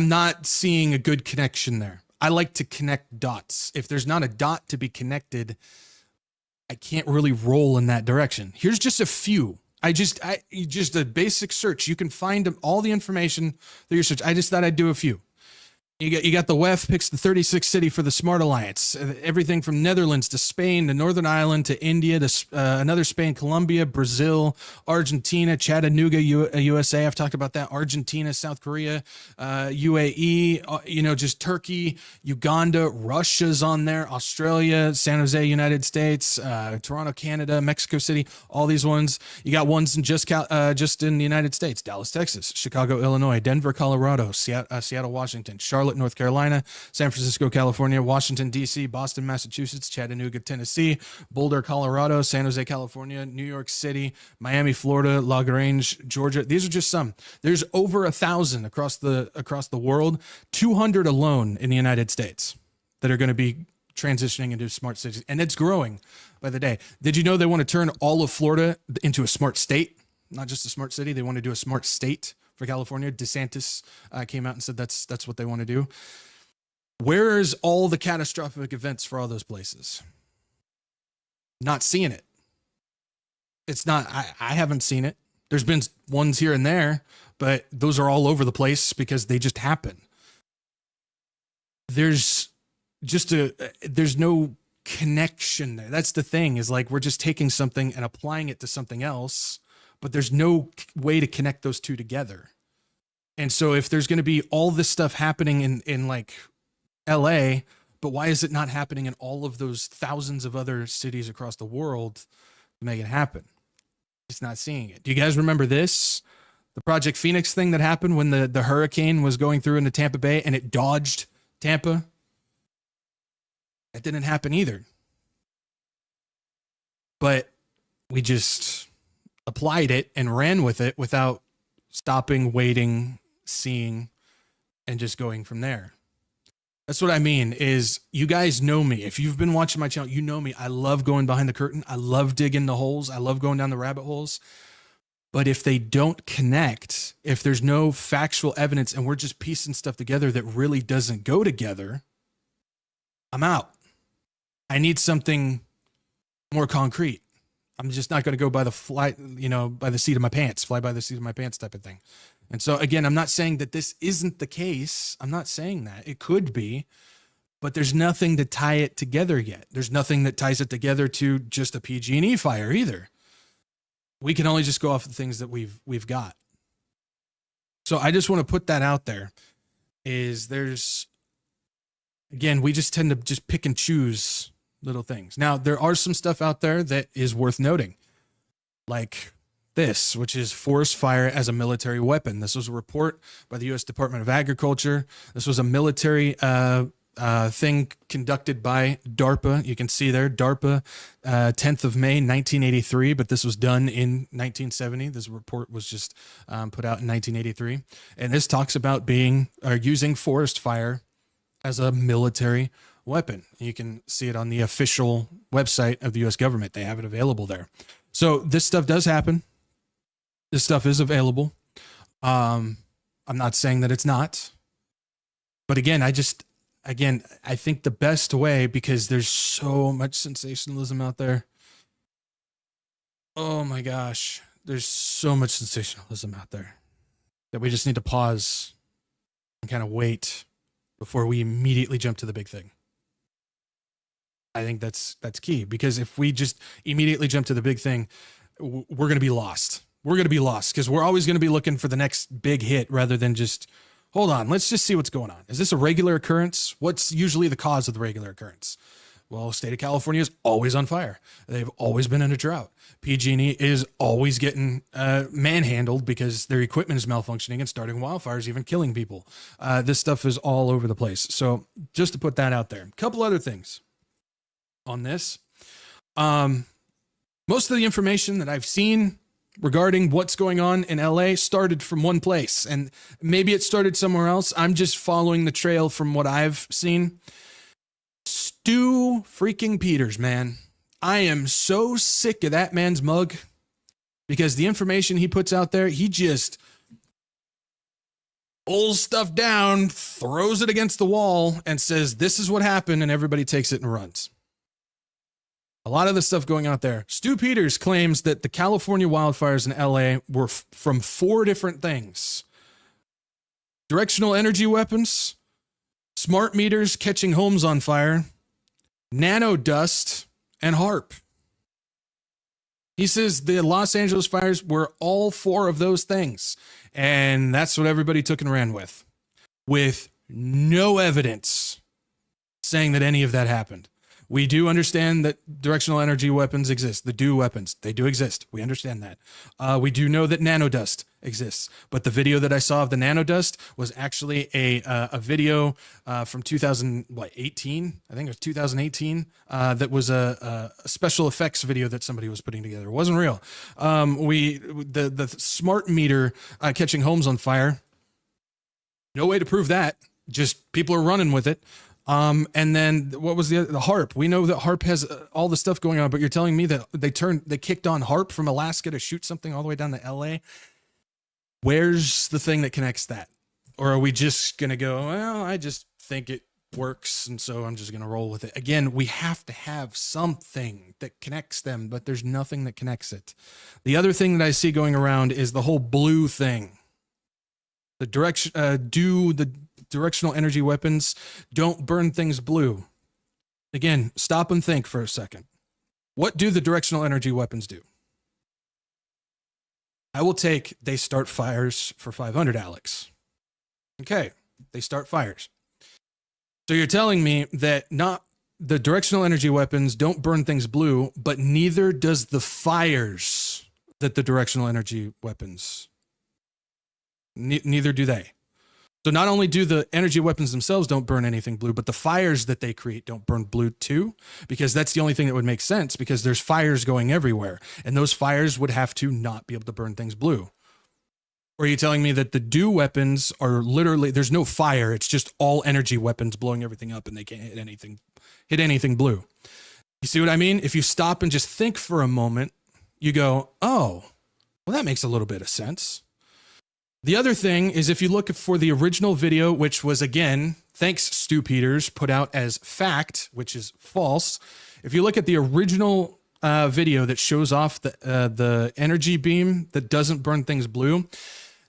not seeing a good connection there. I like to connect dots. If there's not a dot to be connected, I can't really roll in that direction. Here's just a few. Just a basic search. You can find all the information that you search. I just thought I'd do a few. You got the WEF picks the 36th city for the Smart Alliance. Everything from Netherlands to Spain to Northern Ireland to India to another Spain, Colombia, Brazil, Argentina, Chattanooga, USA. I've talked about that. Argentina, South Korea, UAE, just Turkey, Uganda, Russia's on there, Australia, San Jose, United States, Toronto, Canada, Mexico City, all these ones. You got ones in just in the United States, Dallas, Texas, Chicago, Illinois, Denver, Colorado, Seattle, Washington, Charlotte, North Carolina, San Francisco, California, Washington, D.C., Boston, Massachusetts, Chattanooga, Tennessee, Boulder, Colorado, San Jose, California, New York City, Miami, Florida, La Grange, Georgia. These are just some. There's over 1,000 across the world, 200 alone in the United States that are going to be transitioning into smart cities, and it's growing by the day. Did you know they want to turn all of Florida into a smart state? Not just a smart city. They want to do a smart state for California. DeSantis came out and said that's what they want to do. Where is all the catastrophic events for all those places? Not seeing it. It's not, I haven't seen it. There's been ones here and there, but those are all over the place because they just happen. There's no connection there. That's the thing, is like we're just taking something and applying it to something else, but there's no way to connect those two together. And so if there's going to be all this stuff happening in like LA, but why is it not happening in all of those thousands of other cities across the world to make it happen? Just not seeing it. Do you guys remember this? The Project Phoenix thing that happened when the hurricane was going through into Tampa Bay and it dodged Tampa? That didn't happen either. But we just applied it and ran with it without stopping, waiting, seeing, and just going from there. That's what I mean, is you guys know me. If you've been watching my channel, you know me. I love going behind the curtain. I love digging the holes. I love going down the rabbit holes. But if they don't connect, if there's no factual evidence and we're just piecing stuff together that really doesn't go together, I'm out. I need something more concrete. I'm just not going to go by the by the seat of my pants, fly by the seat of my pants type of thing. And so again, I'm not saying that this isn't the case. I'm not saying that. It could be, but there's nothing to tie it together yet. There's nothing that ties it together to just a PG&E fire either. We can only just go off the things that we've got. So I just want to put that out there, is again, we just tend to just pick and choose little things. Now, there are some stuff out there that is worth noting, like this, which is forest fire as a military weapon. This was a report by the U.S. Department of Agriculture. This was a military thing conducted by DARPA. You can see there, DARPA, 10th of May, 1983, but this was done in 1970. This report was just put out in 1983. And this talks about using forest fire as a military weapon. You can see it on the official website of the U.S. government. They have it available there. So this stuff does happen. This stuff is available. I'm not saying that it's not. But again, I think the best way, because there's so much sensationalism out there. Oh my gosh. There's so much sensationalism out there that we just need to pause and kind of wait before we immediately jump to the big thing. I think that's key, because if we just immediately jump to the big thing, we're going to be lost. We're going to be lost because we're always going to be looking for the next big hit rather than just, hold on, let's just see what's going on. Is this a regular occurrence? What's usually the cause of the regular occurrence? Well, the state of California is always on fire. They've always been in a drought. PG&E is always getting manhandled because their equipment is malfunctioning and starting wildfires, even killing people. This stuff is all over the place. So just to put that out there. A couple other things on this. Most of the information that I've seen regarding what's going on in LA started from one place, and maybe it started somewhere else. I'm just following the trail from what I've seen. Stu freaking Peters, man. I am so sick of that man's mug, because the information he puts out there, he just pulls stuff down, throws it against the wall, and says, this is what happened, and everybody takes it and runs. A lot of the stuff going out there. Stu Peters claims that the California wildfires in LA were from 4 different things: directional energy weapons, smart meters catching homes on fire, nano dust, and HARP. He says the Los Angeles fires were all 4 of those things. And that's what everybody took and ran with no evidence saying that any of that happened. We do understand that directional energy weapons exist. The DO weapons, they do exist. We understand that. We do know that nanodust exists. But the video that I saw of the nanodust was actually a video from 2018. I think it was 2018. That was a special effects video that somebody was putting together. It wasn't real. The smart meter catching homes on fire. No way to prove that. Just people are running with it. And then what was the HARP? We know that HARP has all the stuff going on, but you're telling me that they kicked on HARP from Alaska to shoot something all the way down to LA. Where's the thing that connects that? Or are we just going to go, well, I just think it works, and so I'm just going to roll with it. Again, we have to have something that connects them, but there's nothing that connects it. The other thing that I see going around is the whole blue thing. The directional energy weapons don't burn things blue. Again, stop and think for a second. What do the directional energy weapons do? I will take, they start fires for 500, Alex. Okay, they start fires. So you're telling me that not the directional energy weapons don't burn things blue, but neither does the fires that the directional energy weapons, neither do they. So not only do the energy weapons themselves don't burn anything blue, but the fires that they create don't burn blue too, because that's the only thing that would make sense, because there's fires going everywhere, and those fires would have to not be able to burn things blue. Or are you telling me that the DO weapons are literally, there's no fire, it's just all energy weapons blowing everything up, and they can't hit anything blue? You see what I mean? If you stop and just think for a moment, you go, oh, well, that makes a little bit of sense. The other thing is, if you look for the original video, which was, again, thanks Stu Peters, put out as fact, which is false. If you look at the original video that shows off the energy beam that doesn't burn things blue,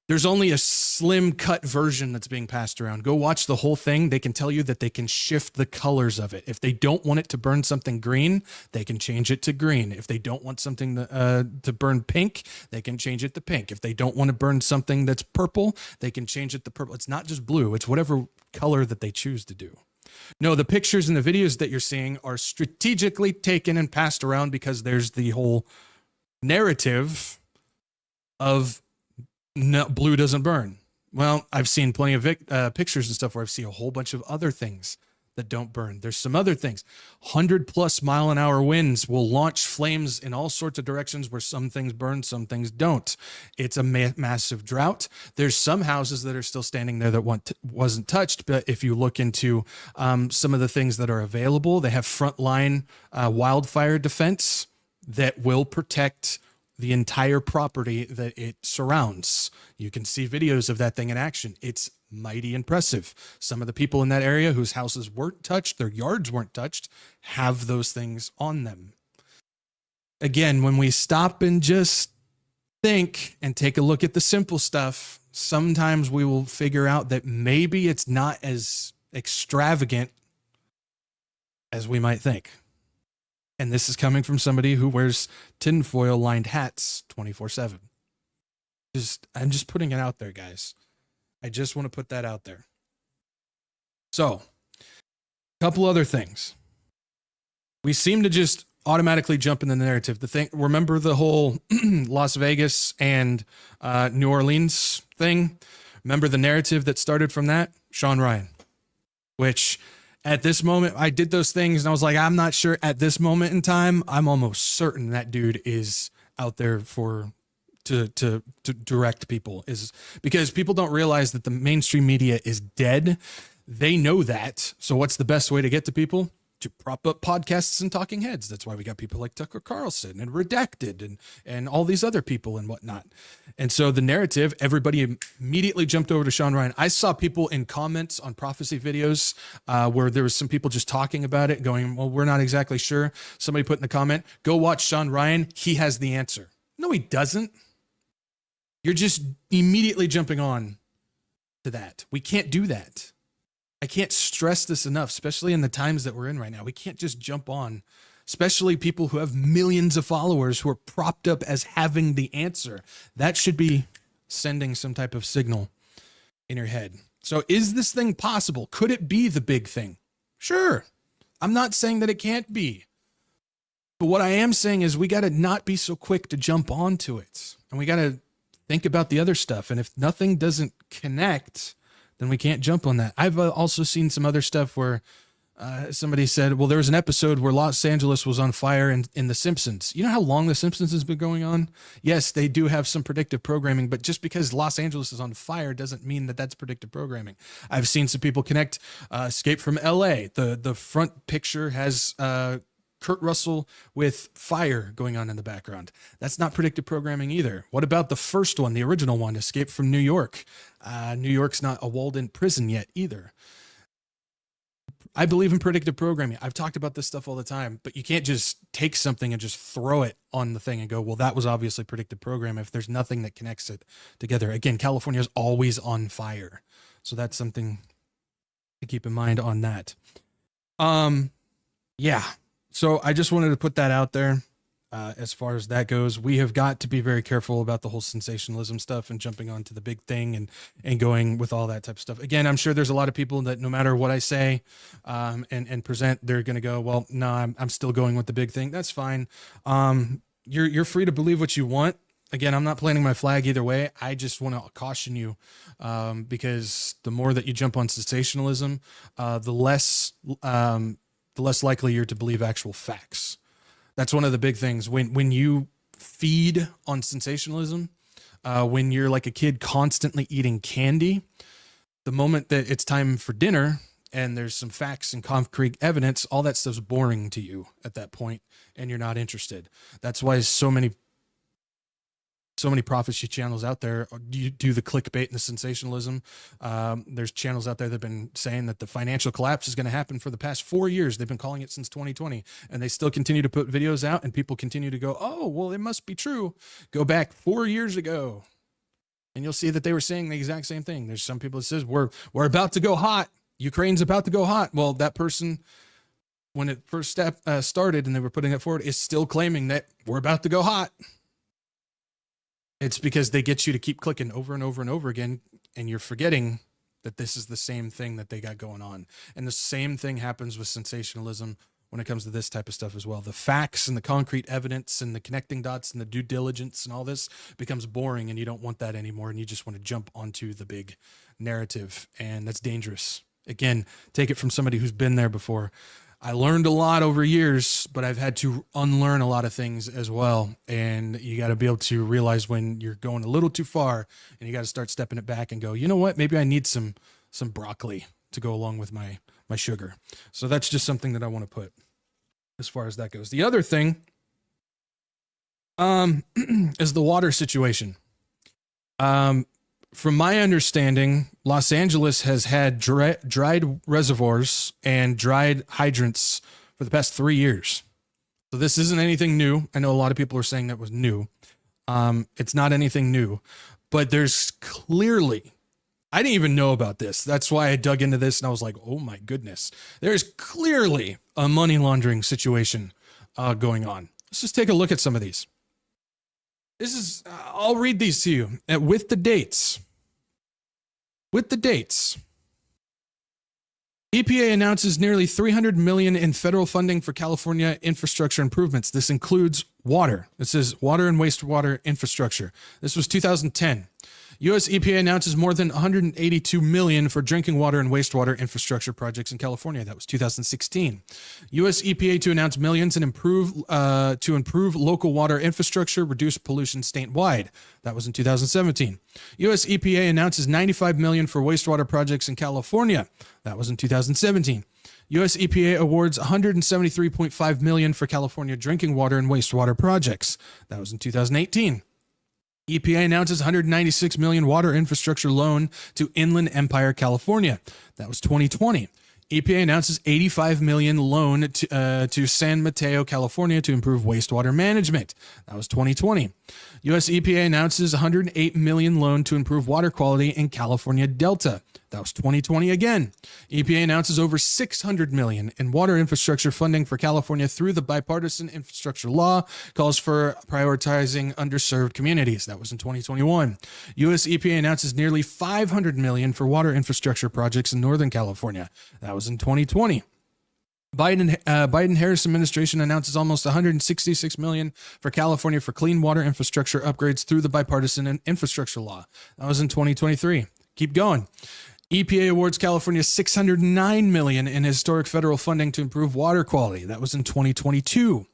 there's only a slim cut version that's being passed around. Go watch the whole thing. They can tell you that they can shift the colors of it. If they don't want it to burn something green, they can change it to green. If they don't want something to burn pink, they can change it to pink. If they don't want to burn something that's purple, they can change it to purple. It's not just blue. It's whatever color that they choose to do. No, the pictures and the videos that you're seeing are strategically taken and passed around because there's the whole narrative of no, blue doesn't burn. Well, I've seen plenty of pictures and stuff where I've seen a whole bunch of other things that don't burn. There's some other things. 100+ mile an hour winds will launch flames in all sorts of directions where some things burn, some things don't. It's a massive drought. There's some houses that are still standing there that wasn't touched. But if you look into some of the things that are available, they have frontline wildfire defense that will protect the entire property that it surrounds. You can see videos of that thing in action. It's mighty impressive. Some of the people in that area whose houses weren't touched, their yards weren't touched, have those things on them. Again, when we stop and just think and take a look at the simple stuff, sometimes we will figure out that maybe it's not as extravagant as we might think. And this is coming from somebody who wears tinfoil lined hats 24/7. I'm just putting it out there, guys. I just want to put that out there. So, a couple other things. We seem to just automatically jump in the narrative. Remember the whole Las Vegas and New Orleans thing? Remember the narrative that started from that? Sean Ryan, which at this moment, I did those things and I was like, I'm not sure at this moment in time. I'm almost certain that dude is out there to direct people, is because people don't realize that the mainstream media is dead. They know that. So what's the best way to get to people? To prop up podcasts and talking heads. That's why we got people like Tucker Carlson and Redacted and all these other people and whatnot. And so the narrative, everybody immediately jumped over to Sean Ryan. I saw people in comments on prophecy videos where there was some people just talking about it going, well, we're not exactly sure. Somebody put in the comment, go watch Sean Ryan. He has the answer. No, he doesn't. You're just immediately jumping on to that. We can't do that. I can't stress this enough, especially in the times that we're in right now. We can't just jump on, especially people who have millions of followers who are propped up as having the answer. That should be sending some type of signal in your head. So is this thing possible? Could it be the big thing? Sure. I'm not saying that it can't be. But what I am saying is we got to not be so quick to jump onto it. And we got to think about the other stuff. And if nothing doesn't connect, then we can't jump on that. I've also seen some other stuff where somebody said, well, there was an episode where Los Angeles was on fire in The Simpsons. You know how long The Simpsons has been going on? Yes, they do have some predictive programming, but just because Los Angeles is on fire doesn't mean that that's predictive programming. I've seen some people connect Escape from LA. The front picture has Kurt Russell with fire going on in the background. That's not predictive programming either. What about the first one, the original one, Escape from New York? New York's not a walled-in prison yet either. I believe in predictive programming. I've talked about this stuff all the time, but you can't just take something and just throw it on the thing and go, well, that was obviously predictive programming if there's nothing that connects it together. Again, California is always on fire. So that's something to keep in mind on that. Yeah. So I just wanted to put that out there. As far as that goes, we have got to be very careful about the whole sensationalism stuff and jumping onto the big thing and going with all that type of stuff. Again, I'm sure there's a lot of people that no matter what I say and present, they're going to go, well, no, I'm still going with the big thing. That's fine. You're free to believe what you want. Again, I'm not planting my flag either way. I just want to caution you because the more that you jump on sensationalism, the less likely you're to believe actual facts. That's one of the big things. When you feed on sensationalism, when you're like a kid constantly eating candy, the moment that it's time for dinner and there's some facts and concrete evidence, all that stuff's boring to you at that point, and you're not interested. That's why so many prophecy channels out there do the clickbait and the sensationalism. There's channels out there that have been saying that the financial collapse is going to happen for the past 4 years. They've been calling it since 2020, and they still continue to put videos out, and people continue to go, oh, well, it must be true. Go back 4 years ago, and you'll see that they were saying the exact same thing. There's some people that says we're about to go hot. Ukraine's about to go hot. Well, that person, when it first started and they were putting it forward, is still claiming that we're about to go hot. It's because they get you to keep clicking over and over and over again, and you're forgetting that this is the same thing that they got going on. And the same thing happens with sensationalism when it comes to this type of stuff as well. The facts and the concrete evidence and the connecting dots and the due diligence and all this becomes boring, and you don't want that anymore. And you just want to jump onto the big narrative, and that's dangerous. Again, take it from somebody who's been there before. I learned a lot over years, but I've had to unlearn a lot of things as well. And you got to be able to realize when you're going a little too far, and you got to start stepping it back and go, you know what? Maybe I need some broccoli to go along with my sugar. So that's just something that I want to put as far as that goes. The other thing is the water situation. From my understanding, Los Angeles has had dried reservoirs and dried hydrants for the past 3 years. So this isn't anything new. I know a lot of people are saying that was new. It's not anything new, but there's clearly, I didn't even know about this. That's why I dug into this and I was like, oh my goodness, there's clearly a money laundering situation going on. Let's just take a look at some of these. This is, I'll read these to you with the dates. With the dates. EPA announces nearly $300 million in federal funding for California infrastructure improvements. This includes water. This is water and wastewater infrastructure. This was 2010. U.S. EPA announces more than $182 million for drinking water and wastewater infrastructure projects in California. That was 2016. U.S. EPA to announce millions and improve local water infrastructure, reduce pollution statewide. That was in 2017. U.S. EPA announces $95 million for wastewater projects in California. That was in 2017. U.S. EPA awards $173.5 million for California drinking water and wastewater projects. That was in 2018. EPA announces $196 million water infrastructure loan to Inland Empire, California. That was 2020. EPA announces $85 million loan to San Mateo, California to improve wastewater management. That was 2020. U.S. EPA announces $108 million loan to improve water quality in California Delta. That was 2020 again. EPA announces over $600 million in water infrastructure funding for California through the bipartisan infrastructure law, calls for prioritizing underserved communities. That was in 2021. U.S. EPA announces nearly $500 million for water infrastructure projects in Northern California. That was in 2020. Biden-Harris administration announces almost $166 million for California for clean water infrastructure upgrades through the bipartisan infrastructure law. That was in 2023. Keep going. EPA awards California $609 million in historic federal funding to improve water quality. That was in 2022.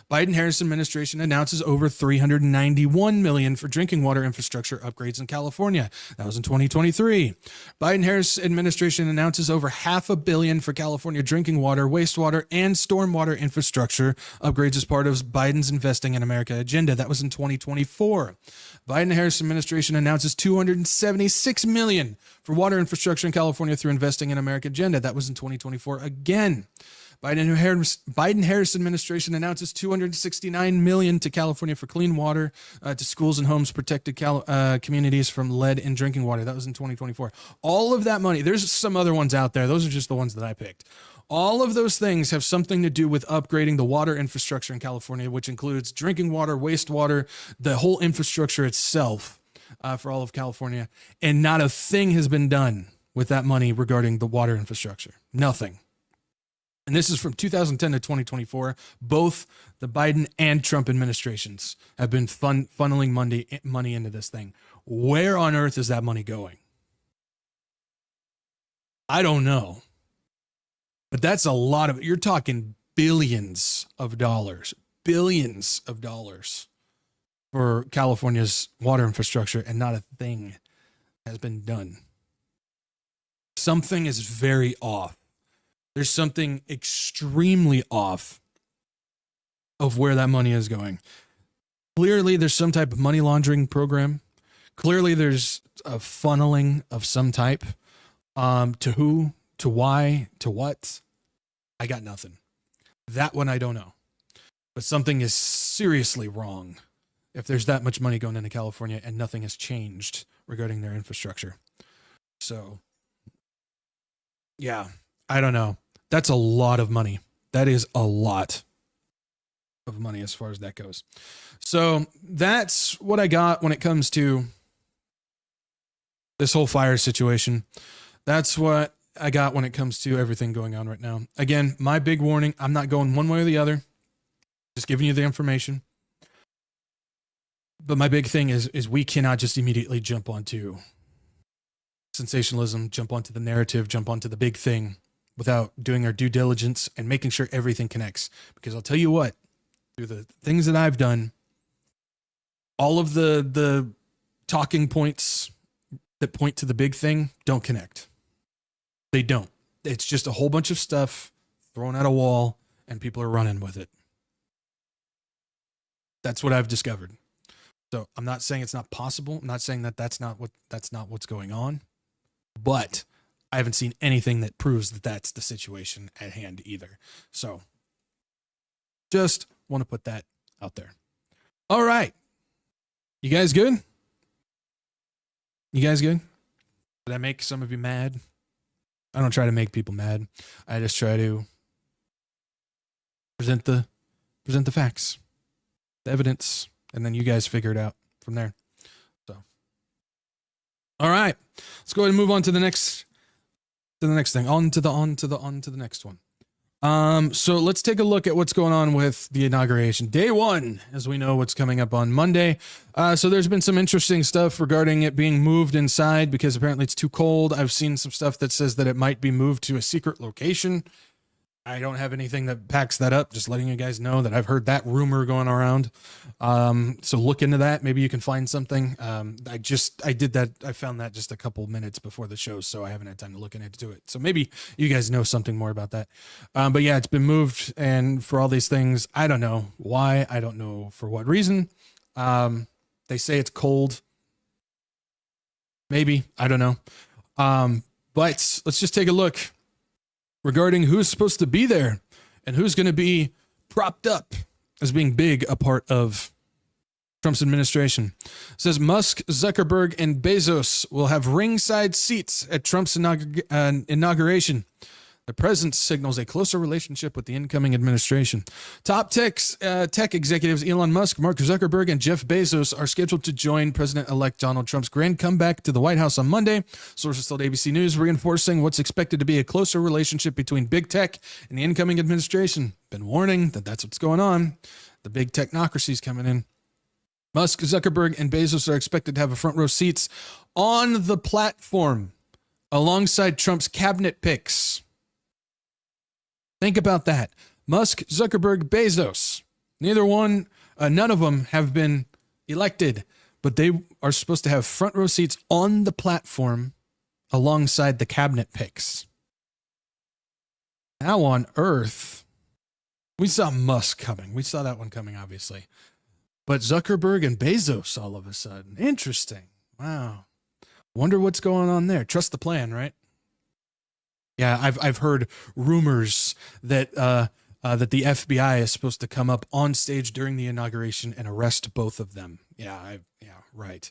Biden-Harris administration announces over $391 million for drinking water infrastructure upgrades in California. That was in 2023. Biden-Harris administration announces over $500 million for California drinking water, wastewater, and stormwater infrastructure upgrades as part of Biden's Investing in America agenda. That was in 2024. Biden-Harris administration announces $276 million for water infrastructure in California through Investing in America agenda. That was in 2024 again. Biden-Harris administration announces $269 million to California for clean water to schools and homes, protected communities from lead in drinking water. That was in 2024. All of that money, there's some other ones out there. Those are just the ones that I picked. All of those things have something to do with upgrading the water infrastructure in California, which includes drinking water, wastewater, the whole infrastructure itself for all of California. And not a thing has been done with that money regarding the water infrastructure. Nothing. And this is from 2010 to 2024. Both the Biden and Trump administrations have been funneling money into this thing. Where on earth is that money going? I don't know. But that's a lot of, you're talking billions of dollars for California's water infrastructure, and not a thing has been done. Something is very off. There's something extremely off of where that money is going. Clearly, there's some type of money laundering program. Clearly, there's a funneling of some type. To who, to why, to what? I got nothing. That one I don't know. But something is seriously wrong if there's that much money going into California and nothing has changed regarding their infrastructure. So, yeah, I don't know. That's a lot of money. That is a lot of money as far as that goes. So that's what I got when it comes to this whole fire situation. That's what I got when it comes to everything going on right now. Again, my big warning, I'm not going one way or the other. Just giving you the information. But my big thing is we cannot just immediately jump onto sensationalism, jump onto the narrative, jump onto the big thing without doing our due diligence and making sure everything connects. Because I'll tell you what, through the things that I've done, all of the talking points that point to the big thing don't connect. They don't. It's just a whole bunch of stuff thrown at a wall and people are running with it. That's what I've discovered. So I'm not saying it's not possible. I'm not saying that that's not what's going on, but I haven't seen anything that proves that that's the situation at hand either. So just want to put that out there. All right. You guys good? You guys good? Did I make some of you mad? I don't try to make people mad. I just try to present the facts, the evidence, and then you guys figure it out from there. So, all right, let's go ahead and move on to the next thing. On to the next one. So let's take a look at what's going on with the inauguration. Day one, as we know, what's coming up on Monday. So there's been some interesting stuff regarding it being moved inside because apparently it's too cold. I've seen some stuff that says that it might be moved to a secret location. I don't have anything that backs that up. Just letting you guys know that I've heard that rumor going around. So look into that. Maybe you can find something. I did that. I found that just a couple minutes before the show, so I haven't had time to look into it. So maybe you guys know something more about that. But yeah, it's been moved, and for all these things, I don't know why. I don't know for what reason. They say it's cold. Maybe. I don't know. But let's just take a look regarding who's supposed to be there and who's going to be propped up as being big a part of Trump's administration. It says Musk, Zuckerberg, and Bezos will have ringside seats at Trump's inauguration. The presence signals a closer relationship with the incoming administration. Top tech executives Elon Musk, Mark Zuckerberg, and Jeff Bezos are scheduled to join President-elect Donald Trump's grand comeback to the White House on Monday. Sources told ABC News, reinforcing what's expected to be a closer relationship between big tech and the incoming administration. Been warning that that's what's going on. The big technocracy's coming in. Musk, Zuckerberg, and Bezos are expected to have a front row seats on the platform alongside Trump's cabinet picks. Think about that. Musk, Zuckerberg, Bezos. None of them have been elected, but they are supposed to have front row seats on the platform alongside the cabinet picks. How on earth? We saw Musk coming. We saw that one coming, obviously. But Zuckerberg and Bezos all of a sudden. Interesting. Wow. Wonder what's going on there. Trust the plan, right? Yeah, I've heard rumors that that the FBI is supposed to come up on stage during the inauguration and arrest both of them. Yeah, right.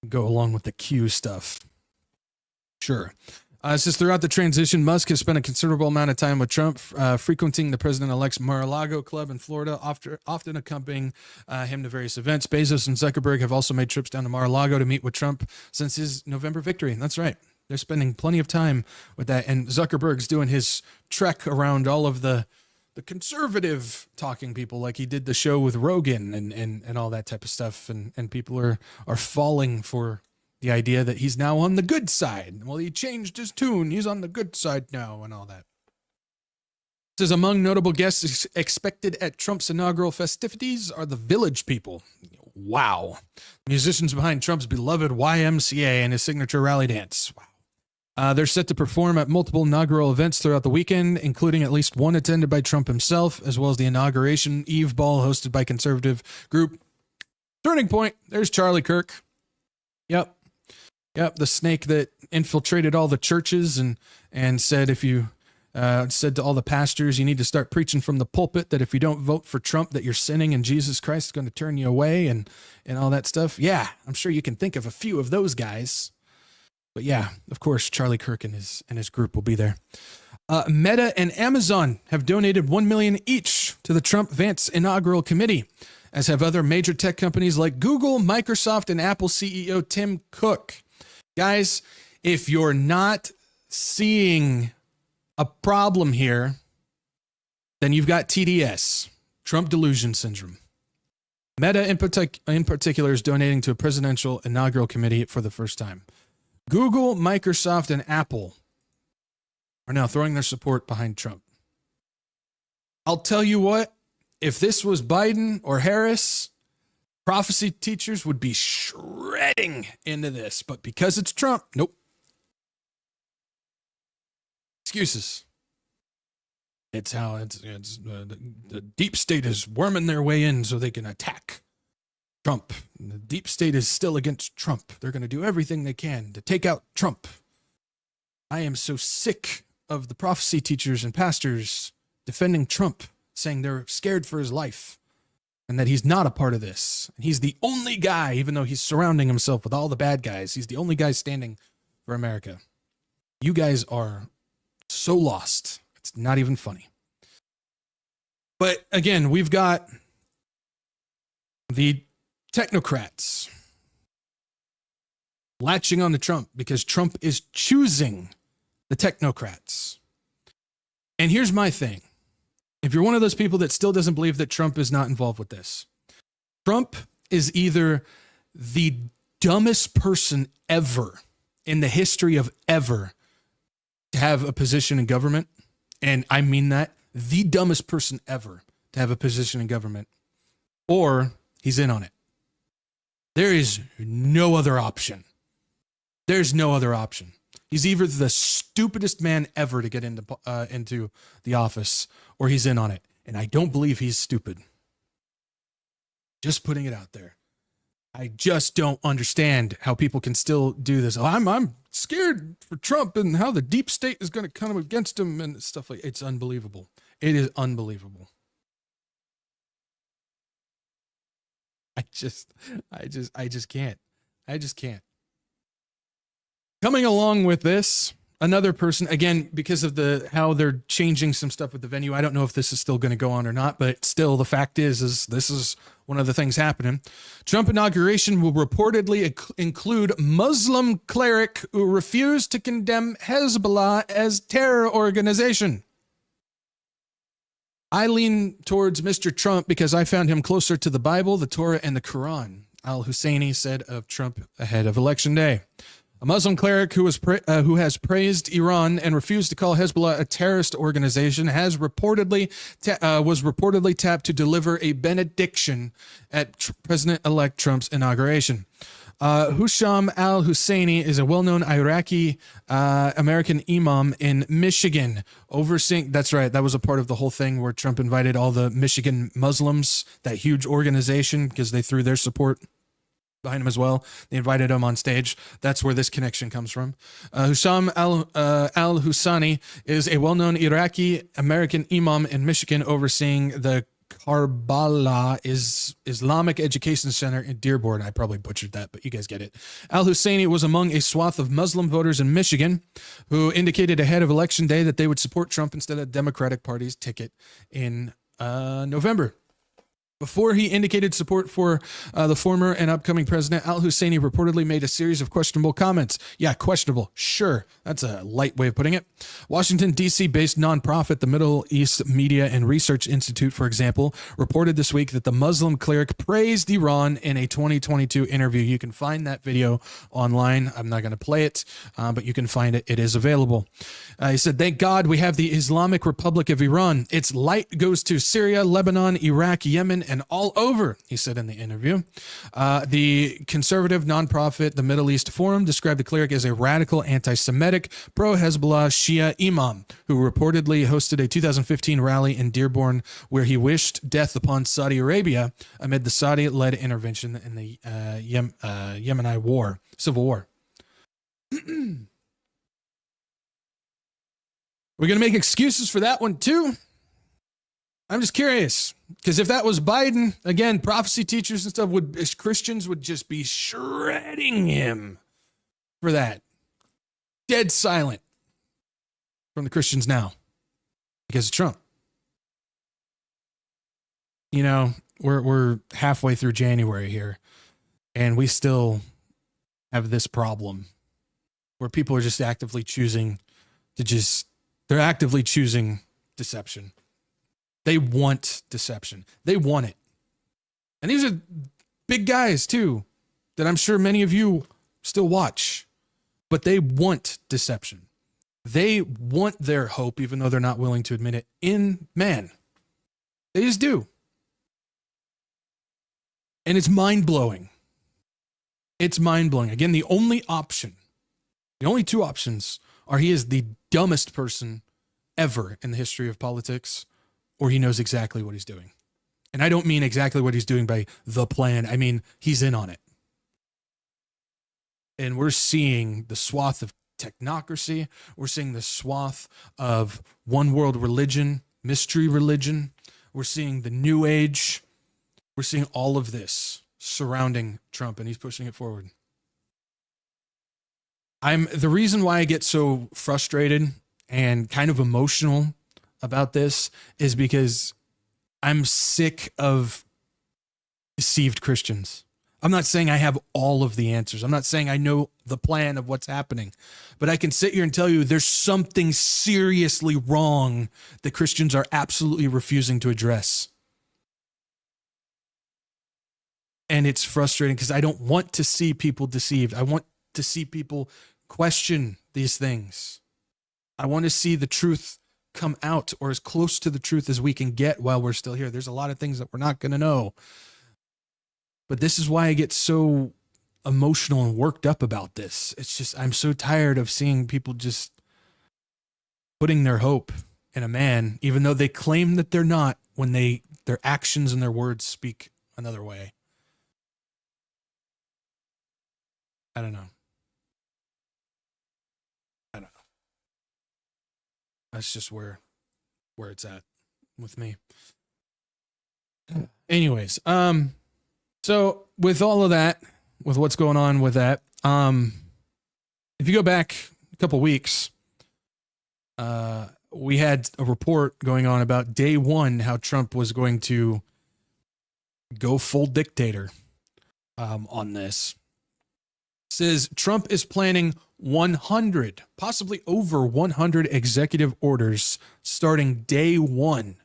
Go along with the Q stuff. Sure. It says throughout the transition, Musk has spent a considerable amount of time with Trump, frequenting the president-elect's Mar-a-Lago club in Florida, often accompanying him to various events. Bezos and Zuckerberg have also made trips down to Mar-a-Lago to meet with Trump since his November victory. That's right. They're spending plenty of time with that. And Zuckerberg's doing his trek around all of the conservative talking people, like he did the show with Rogan and all that type of stuff. And people are falling for the idea that he's now on the good side. Well, he changed his tune. He's on the good side now and all that. It says among notable guests expected at Trump's inaugural festivities are the Village People. Wow. Musicians behind Trump's beloved YMCA and his signature rally dance. Wow. They're set to perform at multiple inaugural events throughout the weekend, including at least one attended by Trump himself, as well as the inauguration Eve Ball hosted by conservative group Turning Point. There's Charlie Kirk. Yep, the snake that infiltrated all the churches and said if you said to all the pastors, you need to start preaching from the pulpit that if you don't vote for Trump, that you're sinning and Jesus Christ is going to turn you away and all that stuff. Yeah, I'm sure you can think of a few of those guys. But yeah, of course, Charlie Kirk and his group will be there. Meta and Amazon have donated $1 million each to the Trump-Vance inaugural committee, as have other major tech companies like Google, Microsoft, and Apple CEO Tim Cook. Guys, if you're not seeing a problem here, then you've got TDS, Trump Delusion Syndrome. Meta in particular is donating to a presidential inaugural committee for the first time. Google, Microsoft, and Apple are now throwing their support behind Trump. I'll tell you what, if this was Biden or Harris, prophecy teachers would be shredding into this. But because it's Trump, nope. Excuses. It's how the deep state is worming their way in so they can attack Trump. And the deep state is still against Trump. They're going to do everything they can to take out Trump. I am so sick of the prophecy teachers and pastors defending Trump, saying they're scared for his life and that he's not a part of this. And he's the only guy, even though he's surrounding himself with all the bad guys, he's the only guy standing for America. You guys are so lost. It's not even funny. But again, we've got the technocrats latching on to Trump because Trump is choosing the technocrats. And here's my thing. If you're one of those people that still doesn't believe that Trump is not involved with this, Trump is either the dumbest person ever in the history of ever to have a position in government. And I mean that, the dumbest person ever to have a position in government, or he's in on it. There is no other option. There's no other option. He's either the stupidest man ever to get into the office, or he's in on it. And I don't believe he's stupid. Just putting it out there. I just don't understand how people can still do this. I'm scared for Trump and how the deep state is going to come against him and stuff like. It's unbelievable. It is unbelievable. I just can't. I just can't. Coming along with this, another person, again, because of how they're changing some stuff with the venue, I don't know if this is still going to go on or not, but still the fact is this is one of the things happening. Trump inauguration will reportedly include Muslim cleric who refused to condemn Hezbollah as terror organization. I lean towards Mr. Trump because I found him closer to the Bible, the Torah, and the Quran, al-Husseini said of Trump ahead of Election Day. A Muslim cleric who has praised Iran and refused to call Hezbollah a terrorist organization was reportedly tapped to deliver a benediction at President-elect Trump's inauguration. Husham al-Husseini is a well-known Iraqi American imam in Michigan, overseeing. That's right. That was a part of the whole thing where Trump invited all the Michigan Muslims, that huge organization, because they threw their support behind him as well. They invited him on stage. That's where this connection comes from. Husham al-Husseini is a well-known Iraqi American imam in Michigan, overseeing the Karbala Islamic Education Center in Dearborn. I probably butchered that, but you guys get it. Al-Husseini was among a swath of Muslim voters in Michigan who indicated ahead of Election Day that they would support Trump instead of the Democratic Party's ticket in November. Before he indicated support for the former and upcoming president, al-Husseini reportedly made a series of questionable comments. Yeah, questionable. Sure. That's a light way of putting it. Washington, D.C.-based nonprofit, the Middle East Media and Research Institute, for example, reported this week that the Muslim cleric praised Iran in a 2022 interview. You can find that video online. I'm not going to play it, but you can find it. It is available. He said, "Thank God we have the Islamic Republic of Iran. Its light goes to Syria, Lebanon, Iraq, Yemen, and all over," he said in the interview. The conservative nonprofit, the Middle East Forum, described the cleric as a radical, anti-Semitic, pro-Hezbollah Shia imam who reportedly hosted a 2015 rally in Dearborn where he wished death upon Saudi Arabia amid the Saudi-led intervention in the Yemeni civil war. We're going to make excuses for that one too? I'm just curious, because if that was Biden, again, prophecy teachers and stuff Christians would just be shredding him for that. Dead silent from the Christians now because of Trump. You know, we're halfway through January here, and we still have this problem where people are just actively choosing they're actively choosing deception. They want deception. They want it. And these are big guys too, that I'm sure many of you still watch, but they want deception. They want their hope, even though they're not willing to admit it, in man. They just do. And it's mind-blowing. It's mind-blowing. Again, the only two options are he is the dumbest person ever in the history of politics, or he knows exactly what he's doing. And I don't mean exactly what he's doing by the plan. I mean, he's in on it. And we're seeing the swath of technocracy. We're seeing the swath of one world religion, mystery religion. We're seeing the new age. We're seeing all of this surrounding Trump, and he's pushing it forward. The reason why I get so frustrated and kind of emotional about this is because I'm sick of deceived Christians. I'm not saying I have all of the answers. I'm not saying I know the plan of what's happening, but I can sit here and tell you there's something seriously wrong that Christians are absolutely refusing to address. And it's frustrating because I don't want to see people deceived. I want to see people question these things. I want to see the truth come out, or as close to the truth as we can get while we're still here. There's a lot of things that we're not going to know. But this is why I get so emotional and worked up about this. It's just, I'm so tired of seeing people just putting their hope in a man, even though they claim that they're not, when their actions and their words speak another way. I don't know. That's just where it's at with me. Anyways, so with all of that, with what's going on with that, if you go back a couple weeks, we had a report going on about day one, how Trump was going to go full dictator on this. It says Trump is planning 100, possibly over 100 executive orders starting day one.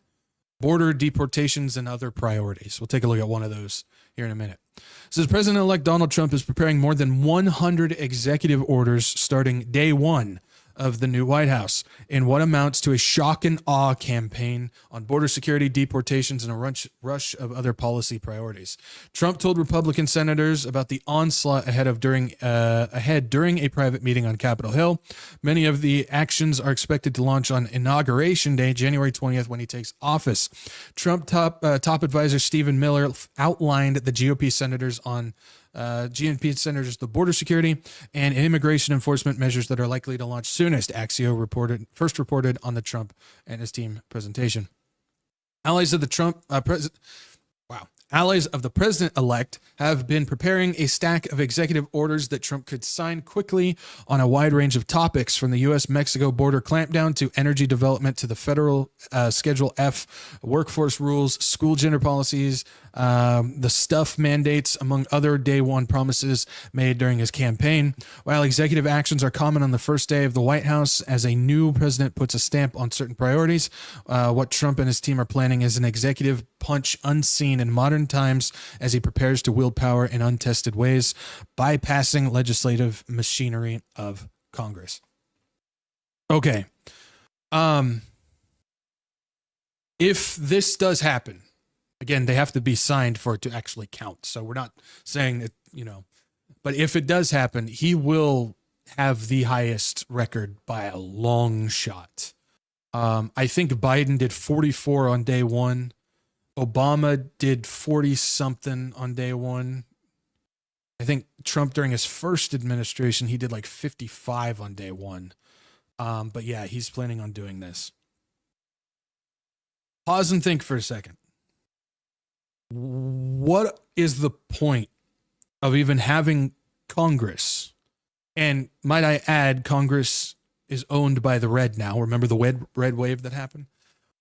Border deportations and other priorities. We'll take a look at one of those here in a minute. It says President-elect Donald Trump is preparing more than 100 executive orders starting day one of the new White House in what amounts to a shock and awe campaign on border security, deportations, and a rush of other policy priorities. Trump told Republican senators about the onslaught during a private meeting on Capitol Hill. Many of the actions are expected to launch on Inauguration Day, January 20th, when he takes office. Trump top advisor Stephen Miller outlined the GOP senators, the border security and immigration enforcement measures that are likely to launch soonest. Axios first reported on the Trump and his team presentation. Allies of the president-elect have been preparing a stack of executive orders that Trump could sign quickly on a wide range of topics, from the U.S.-Mexico border clampdown to energy development to the federal Schedule F workforce rules, school gender policies, the stuff mandates, among other day one promises made during his campaign. While executive actions are common on the first day of the White House, as a new president puts a stamp on certain priorities, what Trump and his team are planning is an executive punch unseen in modern times as he prepares to wield power in untested ways, bypassing legislative machinery of Congress. Okay. If this does happen, again, they have to be signed for it to actually count. So we're not saying that, but if it does happen, he will have the highest record by a long shot. I think Biden did 44 on day one. Obama did 40 something on day one. I think Trump, during his first administration, he did like 55 on day one. But yeah, he's planning on doing this. Pause and think for a second. What is the point of even having Congress? And might I add, Congress is owned by the red now. Remember the red wave that happened?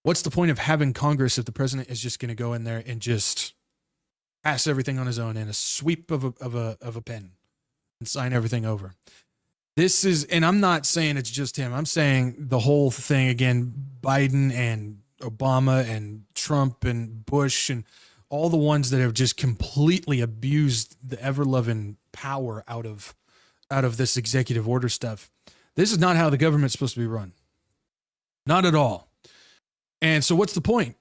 What's the point of having Congress if the president is just going to go in there and just pass everything on his own in a sweep of a pen and sign everything over? This is, and I'm not saying it's just him. I'm saying the whole thing again, Biden and Obama and Trump and Bush and all the ones that have just completely abused the ever-loving power out of this executive order stuff. This is not how the government's supposed to be run. Not at all. And so what's the point?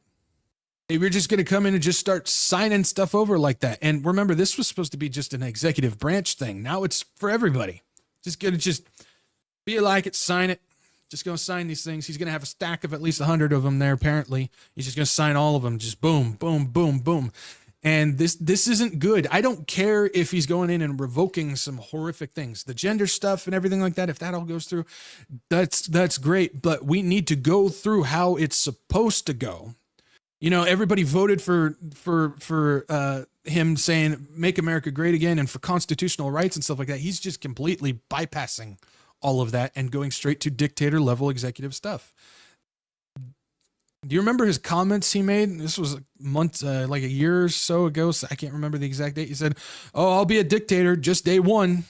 If you're just going to come in and just start signing stuff over like that. And remember, this was supposed to be just an executive branch thing. Now it's for everybody. Just going to just be like it, sign it. Just going to sign these things. He's going to have a stack of at least 100 of them there, apparently. He's just going to sign all of them. Just boom, boom, boom, boom. And this isn't good. I don't care if he's going in and revoking some horrific things. The gender stuff and everything like that, if that all goes through, that's great. But we need to go through how it's supposed to go. You know, everybody voted for him saying, make America great again, and for constitutional rights and stuff like that. He's just completely bypassing all of that and going straight to dictator level executive stuff. Do you remember his comments he made? This was a month, like a year or so ago. So I can't remember the exact date. He said, "Oh, I'll be a dictator just day one."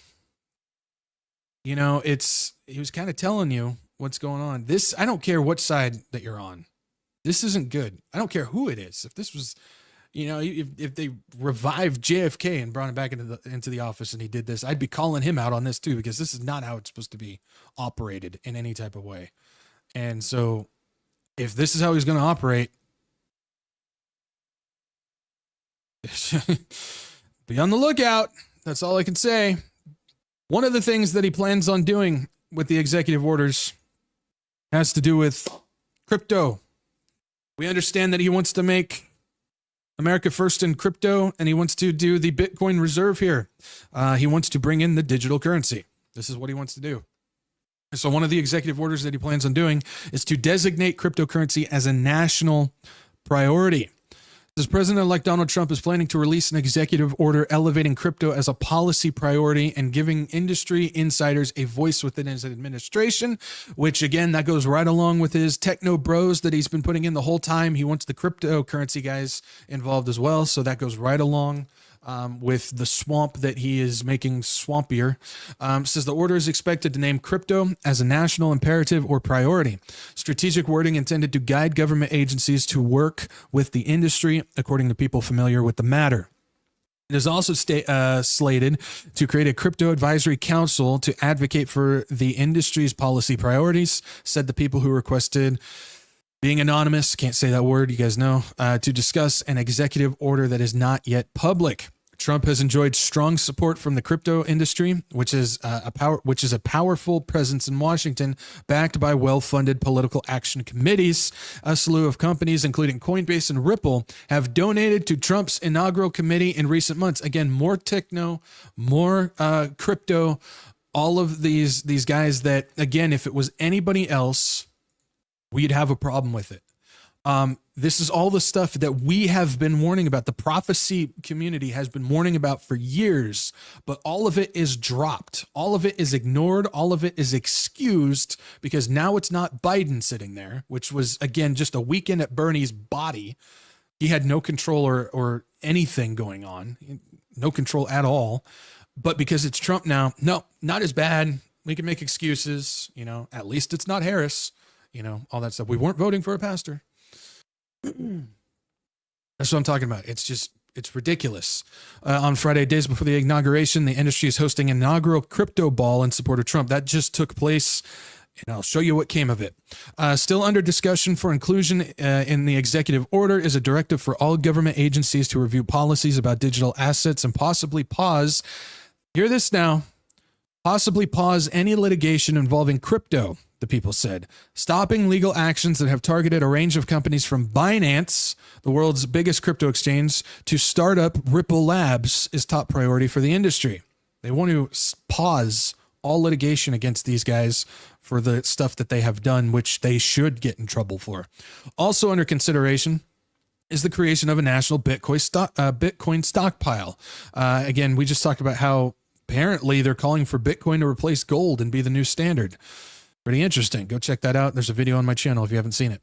You know, he was kind of telling you what's going on. This, I don't care what side that you're on. This isn't good. I don't care who it is. If this was, you know, if they revived JFK and brought him back into the office and he did this, I'd be calling him out on this too, because this is not how it's supposed to be operated in any type of way. And so if this is how he's going to operate, be on the lookout. That's all I can say. One of the things that he plans on doing with the executive orders has to do with crypto. We understand that he wants to make America first in crypto, and he wants to do the Bitcoin reserve here. He wants to bring in the digital currency. This is what he wants to do. So one of the executive orders that he plans on doing is to designate cryptocurrency as a national priority. As President-elect Donald Trump is planning to release an executive order elevating crypto as a policy priority and giving industry insiders a voice within his administration, which again, that goes right along with his techno bros that he's been putting in the whole time. He wants the cryptocurrency guys involved as well. So that goes right along with the swamp that he is making swampier. Says the order is expected to name crypto as a national imperative or priority. Strategic wording intended to guide government agencies to work with the industry, according to people familiar with the matter. It is also slated to create a crypto advisory council to advocate for the industry's policy priorities, said the people who requested being anonymous, can't say that word, you guys know, to discuss an executive order that is not yet public. Trump has enjoyed strong support from the crypto industry, which is a powerful presence in Washington, backed by well-funded political action committees. A slew of companies, including Coinbase and Ripple, have donated to Trump's inaugural committee in recent months. Again, more techno, more crypto, all of these guys that, again, if it was anybody else, we'd have a problem with it. This is all the stuff that we have been warning about. The prophecy community has been warning about for years, but all of it is dropped. All of it is ignored. All of it is excused because now it's not Biden sitting there, which was, again, just a weekend at Bernie's body. He had no control or anything going on, no control at all. But because it's Trump now, no, not as bad. We can make excuses, you know, at least it's not Harris, you know, all that stuff. We weren't voting for a pastor. That's what I'm talking about. It's ridiculous. On Friday, days before the inauguration, the industry is hosting an inaugural crypto ball in support of Trump. That just took place, and I'll show you what came of it. Still under discussion for inclusion in the executive order is a directive for all government agencies to review policies about digital assets and possibly pause, hear this now, possibly pause any litigation involving crypto, the people said. Stopping legal actions that have targeted a range of companies from Binance, the world's biggest crypto exchange, to startup Ripple Labs is top priority for the industry. They want to pause all litigation against these guys for the stuff that they have done, which they should get in trouble for. Also under consideration is the creation of a national Bitcoin stockpile. Again, we just talked about how apparently they're calling for Bitcoin to replace gold and be the new standard. Pretty interesting. Go check that out. There's a video on my channel if you haven't seen it,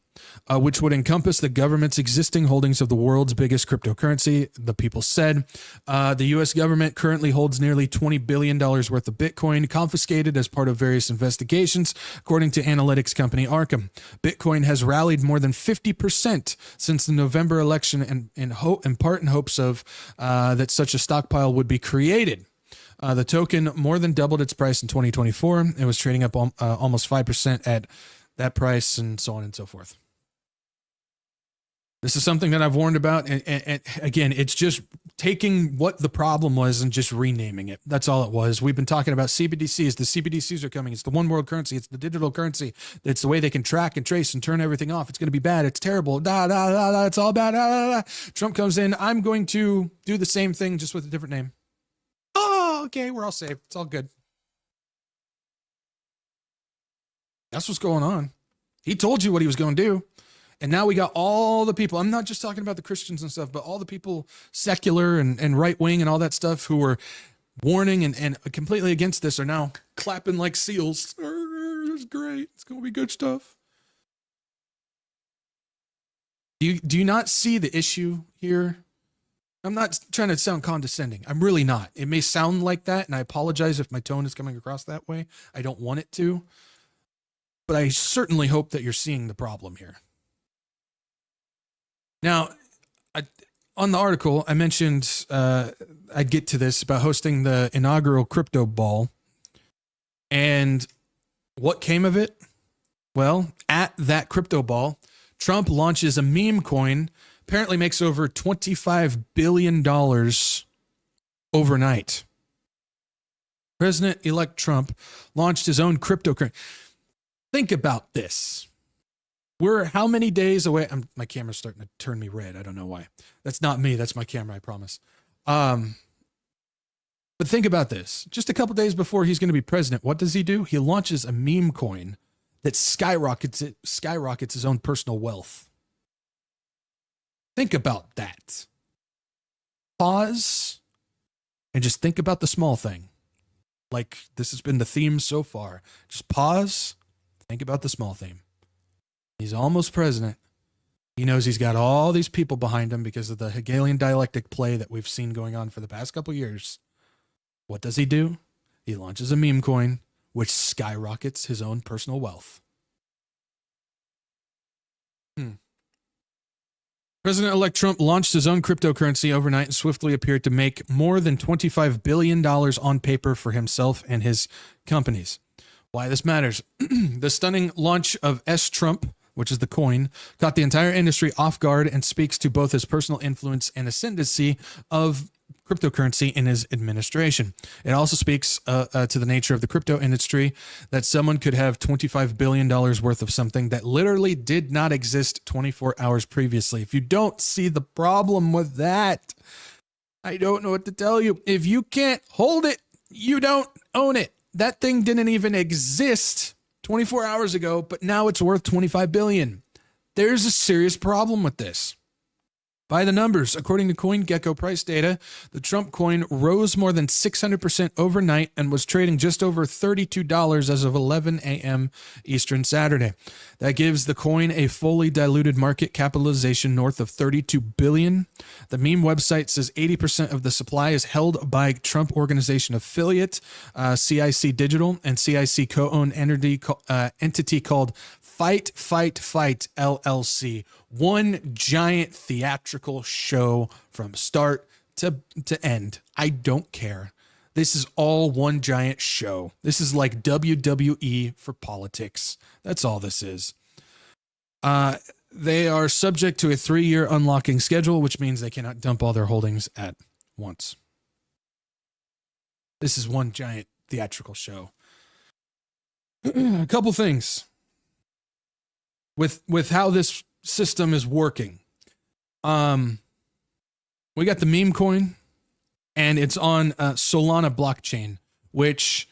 which would encompass the government's existing holdings of the world's biggest cryptocurrency, the people said. The U.S. government currently holds nearly $20 billion worth of Bitcoin, confiscated as part of various investigations, according to analytics company Arkham. Bitcoin has rallied more than 50% since the November election, in part in hopes of that such a stockpile would be created. The token more than doubled its price in 2024. It was trading up almost 5% at that price, and so on and so forth. This is something that I've warned about. And again, it's just taking what the problem was and just renaming it. That's all it was. We've been talking about CBDCs. The CBDCs are coming. It's the one world currency. It's the digital currency. It's the way they can track and trace and turn everything off. It's going to be bad. It's terrible. It's all bad. Trump comes in. I'm going to do the same thing, just with a different name. Oh, okay, we're all safe. It's all good. That's what's going on. He told you what he was going to do. And now we got all the people. I'm not just talking about the Christians and stuff, but all the people, secular and right wing and all that stuff, who were warning and completely against this, are now clapping like seals. It's great. It's going to be good stuff. Do you not see the issue here? I'm not trying to sound condescending. I'm really not. It may sound like that, and I apologize if my tone is coming across that way. I don't want it to. But I certainly hope that you're seeing the problem here. Now, on the article, I mentioned I'd get to this about hosting the inaugural crypto ball. And what came of it? Well, at that crypto ball, Trump launches a meme coin. Apparently makes over $25 billion overnight. President-elect Trump launched his own cryptocurrency. Think about this. We're how many days away? My camera's starting to turn me red. I don't know why. That's not me. That's my camera, I promise. But think about this. Just a couple days before he's going to be president, what does he do? He launches a meme coin that skyrockets his own personal wealth. Think about that. Pause and just think about the small thing. Like this has been the theme so far. Just pause, think about the small theme. He's almost president. He knows he's got all these people behind him because of the Hegelian dialectic play that we've seen going on for the past couple years. What does he do? He launches a meme coin, which skyrockets his own personal wealth. President-elect Trump launched his own cryptocurrency overnight and swiftly appeared to make more than $25 billion on paper for himself and his companies. Why this matters. The stunning launch of S-Trump, which is the coin, caught the entire industry off guard and speaks to both his personal influence and ascendancy of cryptocurrency in his administration. It also speaks to the nature of the crypto industry, that someone could have $25 billion worth of something that literally did not exist 24 hours previously. If you don't see the problem with that, I don't know what to tell you. If you can't hold it, you don't own it. That thing didn't even exist 24 hours ago, but now it's worth $25 billion. There's a serious problem with this. By the numbers, according to CoinGecko price data, the Trump coin rose more than 600% overnight and was trading just over $32 as of 11 a.m. Eastern Saturday. That gives the coin a fully diluted market capitalization north of $32 billion. The meme website says 80% of the supply is held by Trump Organization affiliate, CIC Digital, and CIC co-owned entity called Fight LLC. One giant theatrical show from start to end. I don't care. This is all one giant show. This is like WWE for politics. That's all this is. They are subject to a 3-year unlocking schedule, which means they cannot dump all their holdings at once. This is one giant theatrical show. A couple things with how this system is working. We got the meme coin, and it's on Solana blockchain, which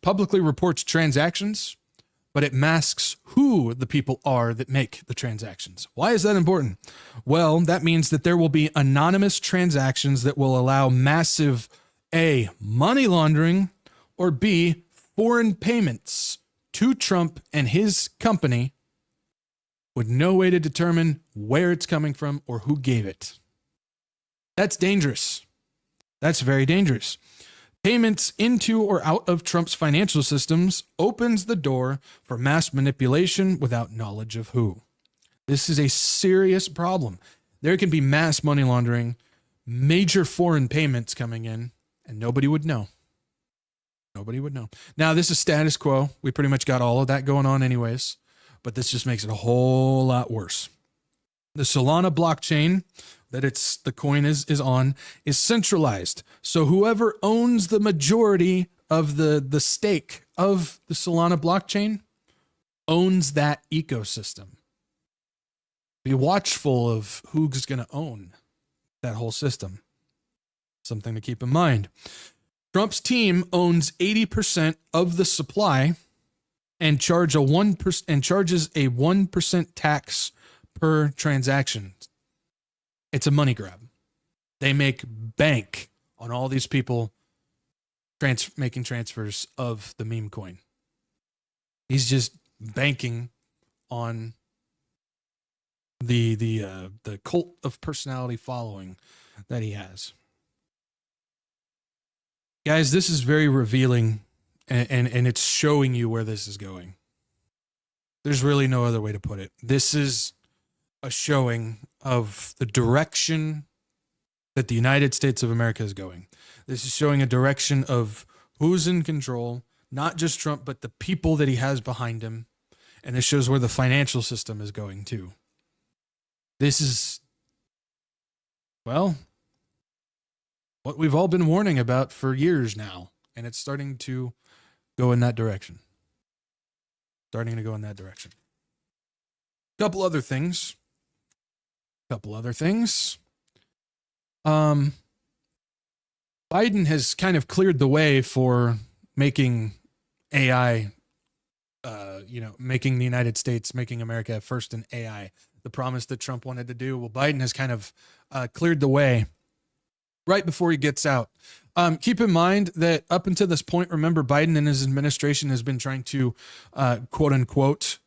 publicly reports transactions, but it masks who the people are that make the transactions. Why is that important? Well, that means that there will be anonymous transactions that will allow massive A, money laundering, or B, foreign payments to Trump and his company with no way to determine where it's coming from or who gave it. That's dangerous. That's very dangerous. Payments into or out of Trump's financial systems opens the door for mass manipulation without knowledge of who. This is a serious problem. There can be mass money laundering, major foreign payments coming in, and nobody would know. Nobody would know. Now, this is status quo. We pretty much got all of that going on anyways, but this just makes it a whole lot worse. The Solana blockchain that the coin is on is centralized. So whoever owns the majority of the stake of the Solana blockchain owns that ecosystem. Be watchful of who's going to own that whole system. Something to keep in mind. Trump's team owns 80% of the supply and charges a 1% tax per transaction. It's a money grab. They make bank on all these people making transfers of the meme coin. He's just banking on the cult of personality following that he has. Guys, this is very revealing, and it's showing you where this is going. There's really no other way to put it. This is a showing of the direction that the United States of America is going. This is showing a direction of who's in control, not just Trump, but the people that he has behind him. And this shows where the financial system is going too. This is, well, what we've all been warning about for years now. And it's starting to go in that direction. Starting to go in that direction. Couple other things. Biden has kind of cleared the way for making AI, making the United States, making America first in AI. The promise that Trump wanted to do. Well, Biden has kind of cleared the way right before he gets out. Keep in mind that up until this point, remember, Biden and his administration has been trying to, quote unquote,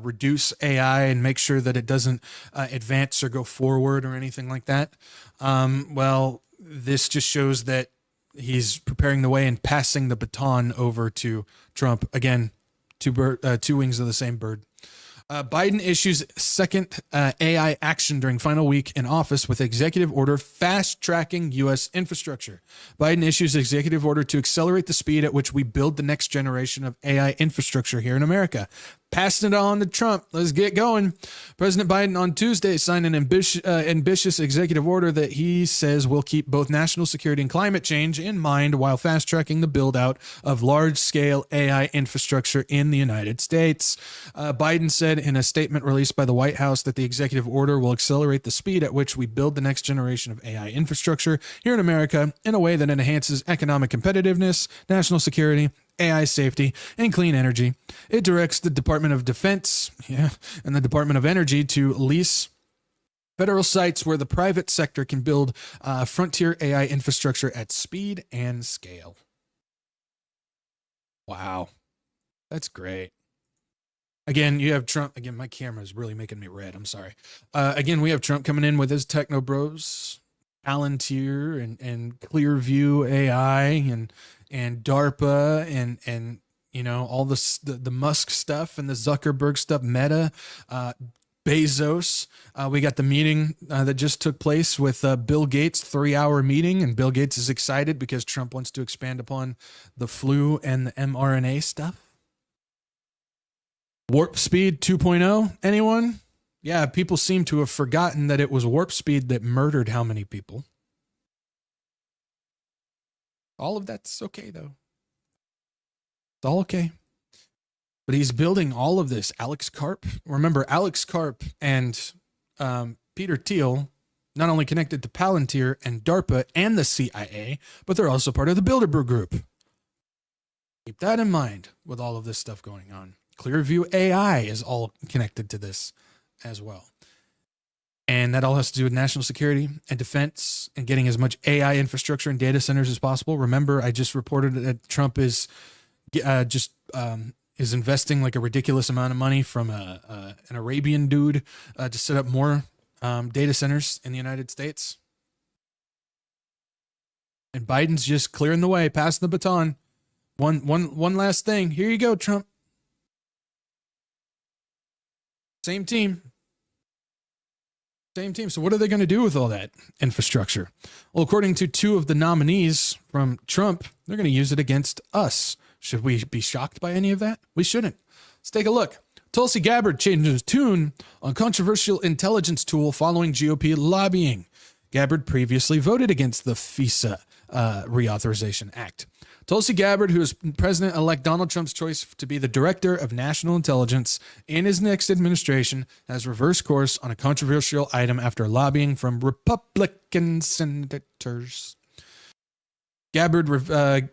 reduce AI and make sure that it doesn't advance or go forward or anything like that. Well, this just shows that he's preparing the way and passing the baton over to Trump. Again, two wings of the same bird. Biden issues second AI action during final week in office with executive order fast-tracking U.S. infrastructure. Biden issues executive order to accelerate the speed at which we build the next generation of AI infrastructure here in America. Passing it on to Trump. Let's get going. President Biden on Tuesday signed an ambitious executive order that he says will keep both national security and climate change in mind while fast-tracking the build-out of large-scale AI infrastructure in the United States. Biden said in a statement released by the White House that the executive order will accelerate the speed at which we build the next generation of AI infrastructure here in America in a way that enhances economic competitiveness, national security, AI safety, and clean energy. It directs the Department of Defense and the Department of Energy to lease federal sites where the private sector can build frontier AI infrastructure at speed and scale. Wow. That's great. Again, you have Trump. Again, my camera is really making me red. I'm sorry. Again, we have Trump coming in with his techno bros, Palantir and Clearview AI and DARPA and all the Musk stuff and the Zuckerberg stuff, Meta, Bezos. We got the meeting that just took place with Bill Gates, 3-hour meeting, and Bill Gates is excited because Trump wants to expand upon the flu and the mRNA stuff. Warp Speed 2.0, anyone? Yeah, people seem to have forgotten that it was Warp Speed that murdered how many people? All of that's okay, though. It's all okay. But he's building all of this. Alex Karp. Remember, Alex Karp and Peter Thiel not only connected to Palantir and DARPA and the CIA, but they're also part of the Bilderberg Group. Keep that in mind with all of this stuff going on. Clearview AI is all connected to this as well. And that all has to do with national security and defense and getting as much AI infrastructure and data centers as possible. Remember, I just reported that Trump is is investing like a ridiculous amount of money from an Arabian dude to set up more data centers in the United States. And Biden's just clearing the way, passing the baton. One last thing. Here you go, Trump. Same team. Same team. So what are they going to do with all that infrastructure? Well, according to two of the nominees from Trump, they're going to use it against us. Should we be shocked by any of that? We shouldn't. Let's take a look. Tulsi Gabbard changes tune on controversial intelligence tool following GOP lobbying. Gabbard previously voted against the FISA Reauthorization Act. Tulsi Gabbard, who is President-elect Donald Trump's choice to be the Director of National Intelligence in his next administration, has reversed course on a controversial item after lobbying from Republican senators. Gabbard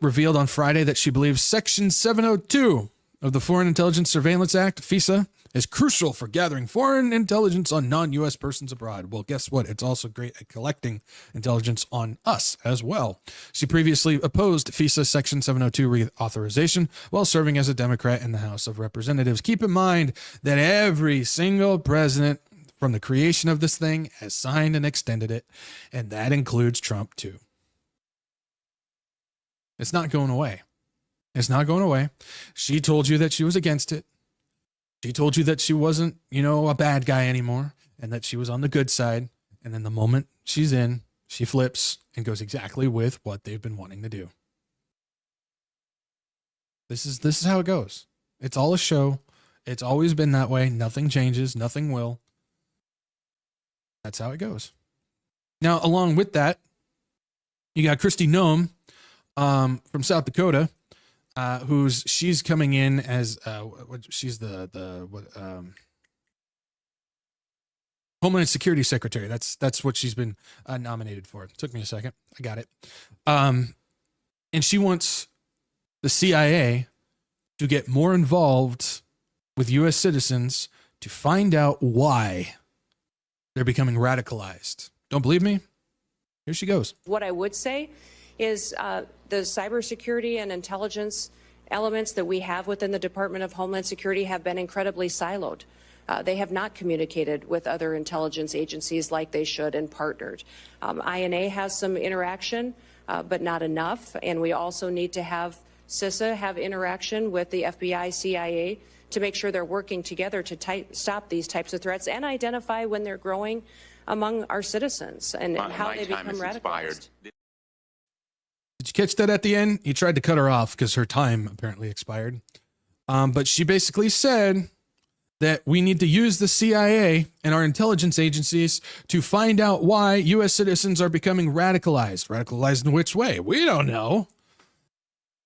revealed on Friday that she believes Section 702 of the Foreign Intelligence Surveillance Act, FISA, is crucial for gathering foreign intelligence on non-U.S. persons abroad. Well, guess what? It's also great at collecting intelligence on us as well. She previously opposed FISA Section 702 reauthorization while serving as a Democrat in the House of Representatives. Keep in mind that every single president from the creation of this thing has signed and extended it, and that includes Trump too. It's not going away. It's not going away. She told you that she was against it. She told you that she wasn't, a bad guy anymore and that she was on the good side. And then the moment she's in, she flips and goes exactly with what they've been wanting to do. This is how it goes. It's all a show. It's always been that way. Nothing changes. Nothing will. That's how it goes. Now, along with that, you got Kristi Noem from South Dakota. She's coming in as she's the Homeland Security Secretary. That's what she's been nominated for. It took me a second. I got it. And she wants the CIA to get more involved with U.S. citizens to find out why they're becoming radicalized. Don't believe me? Here she goes. What I would say is the cybersecurity and intelligence elements that we have within the Department of Homeland Security have been incredibly siloed. They have not communicated with other intelligence agencies like they should and partnered. INA has some interaction, but not enough. And we also need to have CISA have interaction with the FBI, CIA to make sure they're working together to stop these types of threats and identify when they're growing among our citizens and how they become radicalized. Did you catch that at the end? He tried to cut her off because her time apparently expired. But she basically said that we need to use the CIA and our intelligence agencies to find out why U.S. citizens are becoming radicalized. Radicalized in which way? We don't know.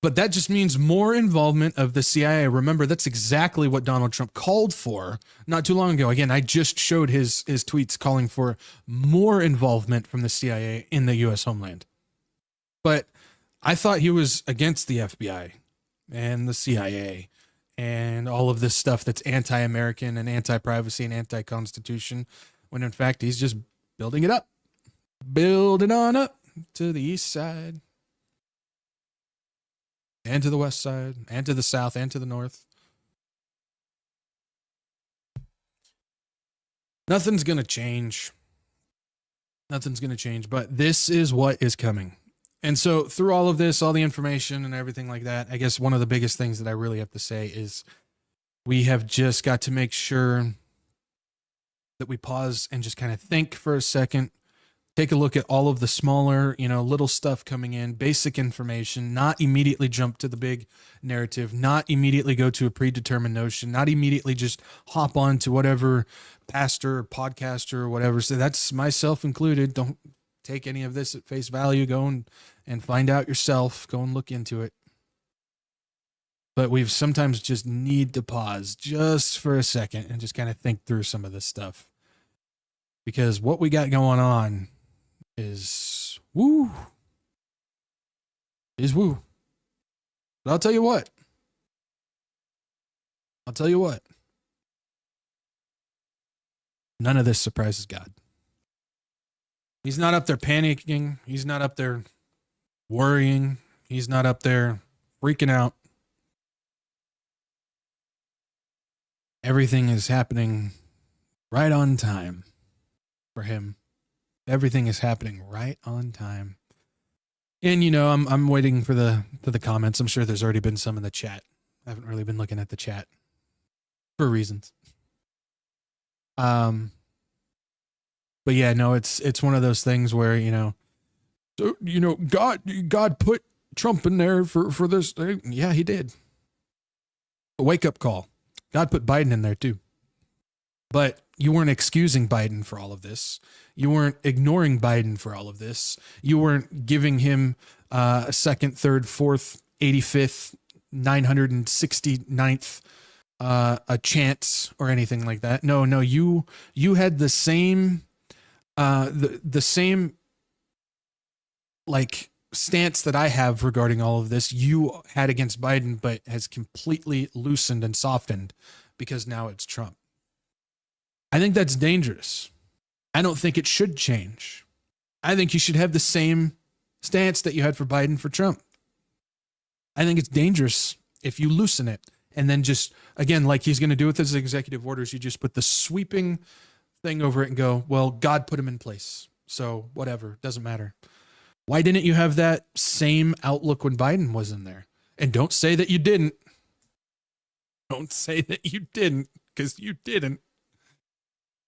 But that just means more involvement of the CIA. Remember, that's exactly what Donald Trump called for not too long ago. Again, I just showed his tweets calling for more involvement from the CIA in the U.S. homeland. But I thought he was against the FBI and the CIA and all of this stuff that's anti-American and anti-privacy and anti-constitution, when in fact he's just building it up. Build it on up to the east side and to the west side and to the south and to the north. Nothing's going to change. Nothing's going to change, but this is what is coming. And so through all of this, all the information and everything like that, I guess one of the biggest things that I really have to say is we have just got to make sure that we pause and just kind of think for a second, take a look at all of the smaller, little stuff coming in, basic information, not immediately jump to the big narrative, not immediately go to a predetermined notion, not immediately just hop on to whatever pastor or podcaster or whatever. So that's myself included. Don't take any of this at face value. Go and find out yourself. Go and look into it. But we've sometimes just need to pause just for a second and just kind of think through some of this stuff. Because what we got going on is woo. But I'll tell you what. None of this surprises God. He's not up there panicking. He's not up there worrying. He's not up there freaking out. everything is happening right on time for him. Everything is happening right on time. And, you know, I'm waiting for the comments. I'm sure there's already been some in the chat. I haven't really been looking at the chat for reasons. But yeah, no, it's one of those things where, God put Trump in there for this thing. Yeah, he did. A wake-up call. God put Biden in there too. But you weren't excusing Biden for all of this. You weren't ignoring Biden for all of this. You weren't giving him a second, third, fourth, 85th, 969th a chance or anything like that. No, you had the same the same like stance that I have regarding all of this you had against Biden, but has completely loosened and softened because now it's Trump. I think that's dangerous. I don't think it should change. I think you should have the same stance that you had for Biden for Trump. I think it's dangerous if you loosen it and then just, again, like he's going to do with his executive orders, you just put the sweeping thing over it and go, well, God put him in place. So whatever, doesn't matter. Why didn't you have that same outlook when Biden was in there? And don't say that you didn't. Don't say that you didn't, because you didn't.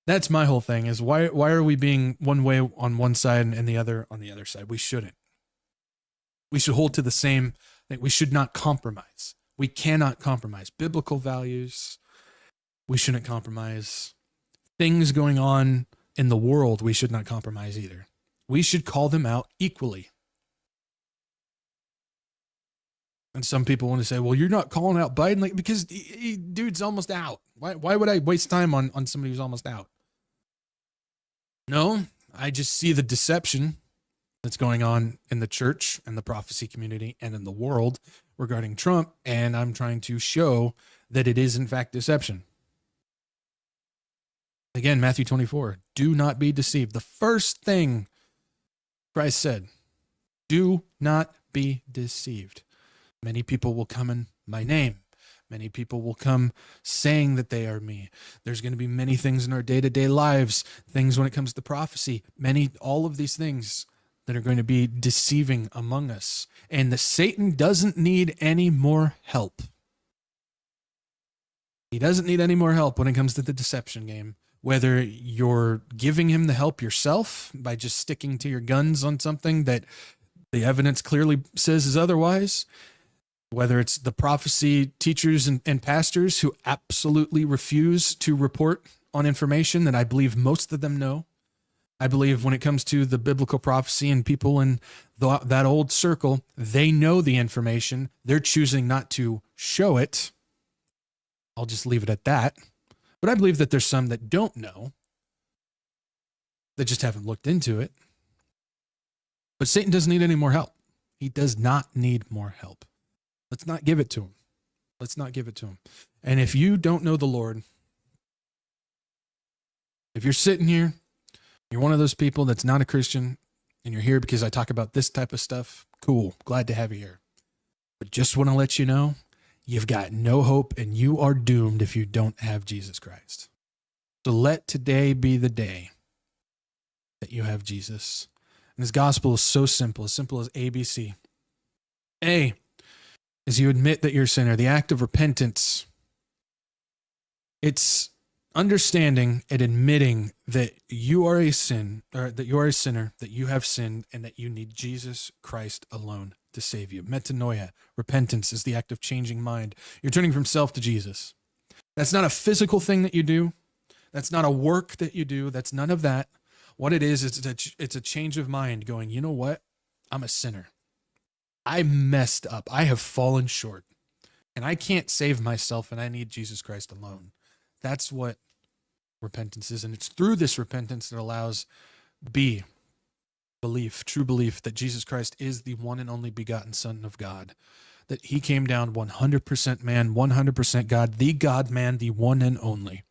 That's my whole thing is why are we being one way on one side and the other on the other side? We shouldn't. We should hold to the same thing. We should not compromise. We cannot compromise biblical values. We shouldn't compromise things going on in the world. We should not compromise either. We should call them out equally. And some people want to say, well, you're not calling out Biden, like, because dude's almost out. Why would I waste time on somebody who's almost out? No, I just see the deception that's going on in the church and the prophecy community and in the world regarding Trump, and I'm trying to show that it is in fact deception. Again, Matthew 24, do not be deceived. The first thing Christ said, do not be deceived. Many people will come in my name. Many people will come saying that they are me. There's going to be many things in our day-to-day lives, things when it comes to prophecy, all of these things that are going to be deceiving among us. And the Satan doesn't need any more help. He doesn't need any more help when it comes to the deception game. Whether you're giving him the help yourself by just sticking to your guns on something that the evidence clearly says is otherwise, whether it's the prophecy teachers and pastors who absolutely refuse to report on information that I believe most of them know. I believe when it comes to the biblical prophecy and people in that old circle, they know the information. They're choosing not to show it. I'll just leave it at that. But I believe that there's some that don't know, that just haven't looked into it. But Satan doesn't need any more help. He does not need more help. Let's not give it to him. Let's not give it to him. And if you don't know the Lord, if you're sitting here, you're one of those people that's not a Christian, and you're here because I talk about this type of stuff, cool, glad to have you here. But just want to let you know, you've got no hope and you are doomed if you don't have Jesus Christ. So let today be the day that you have Jesus. And his gospel is so simple as ABC. A is you admit that you're a sinner. The act of repentance, it's understanding and admitting that you are a sinner, that you have sinned, and that you need Jesus Christ alone to save you. Metanoia, repentance, is the act of changing mind. You're turning from self to Jesus. That's not a physical thing that you do. That's not a work that you do. That's none of that. What it is, it's a change of mind going, you know what? I'm a sinner. I messed up. I have fallen short. And I can't save myself, and I need Jesus Christ alone. That's what repentance is. And it's through this repentance that allows belief, true belief that Jesus Christ is the one and only begotten Son of God, that he came down 100% man, 100% God, the God-man, the one and only.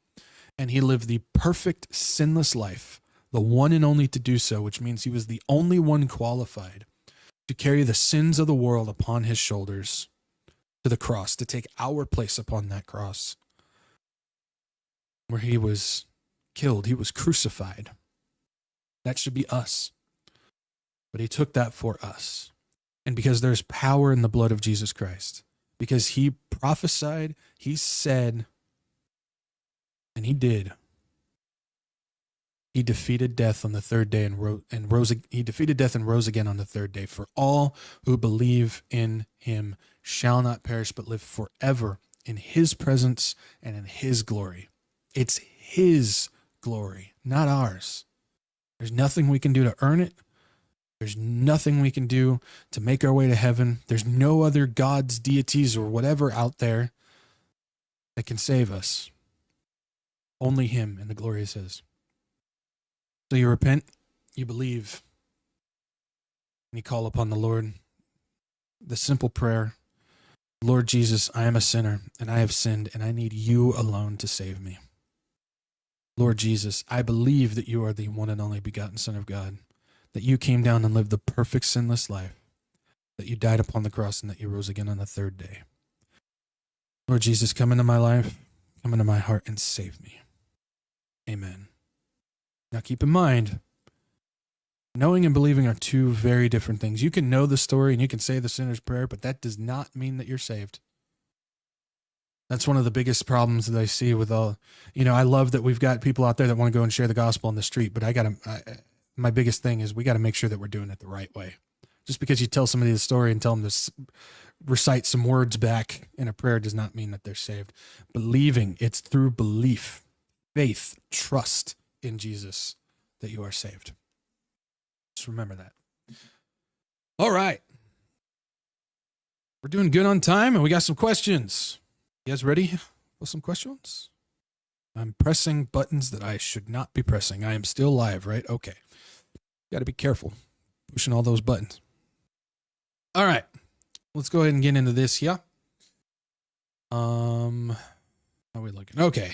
And he lived the perfect, sinless life, the one and only to do so, which means he was the only one qualified to carry the sins of the world upon his shoulders to the cross, to take our place upon that cross. where he was killed, he was crucified. That should be us. But he took that for us. And because there's power in the blood of Jesus Christ, because he prophesied, he said, and he did. He defeated death on the third day and rose. He defeated death and rose again on the third day. For all who believe in him shall not perish but live forever in his presence and in his glory. It's his glory, not ours. There's nothing we can do to earn it. There's nothing we can do to make our way to heaven. There's no other gods, deities, or whatever out there that can save us. Only him, and the glory is his. So you repent, you believe, and you call upon the Lord. The simple prayer, Lord Jesus, I am a sinner, and I have sinned, and I need you alone to save me. Lord Jesus, I believe that you are the one and only begotten Son of God, that you came down and lived the perfect sinless life, that you died upon the cross, and that you rose again on the third day. Lord Jesus, come into my life, come into my heart, and save me. Amen. Now keep in mind, knowing and believing are two very different things. You can know the story and you can say the sinner's prayer, but that does not mean that you're saved. That's one of the biggest problems that I see with all, I love that we've got people out there that want to go and share the gospel on the street, but my biggest thing is we got to make sure that we're doing it the right way. Just because you tell somebody the story and tell them to recite some words back in a prayer does not mean that they're saved. Believing, it's through belief, faith, trust in Jesus that you are saved. Just remember that. All right. We're doing good on time and we got some questions. You guys ready for some questions? I'm pressing buttons that I should not be pressing. I am still live, right? Okay. Got to be careful pushing all those buttons. All right. Let's go ahead and get into this here. How are we looking? Okay.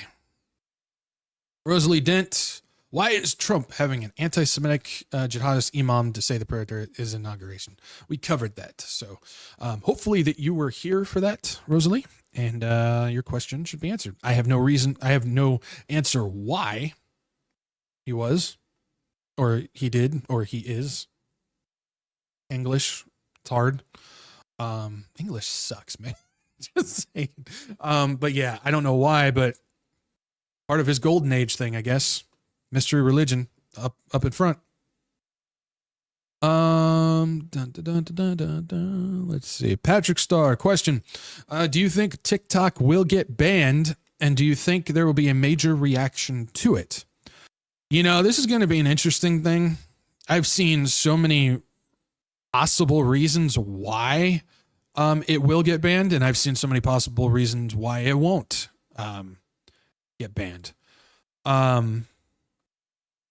Rosalie Dent, why is Trump having an anti-Semitic jihadist imam to say the prayer at his inauguration? We covered that. So hopefully that you were here for that, Rosalie, and your question should be answered. I have no answer why he was, or he did, or he is. English, it's hard. English sucks, man. Just saying. But yeah, I don't know why, but part of his golden age thing, I guess. Mystery religion up in front. Let's see. Patrick Starr, question. Do you think TikTok will get banned? And do you think there will be a major reaction to it? This is going to be an interesting thing. I've seen so many possible reasons why it will get banned, and I've seen so many possible reasons why it won't get banned.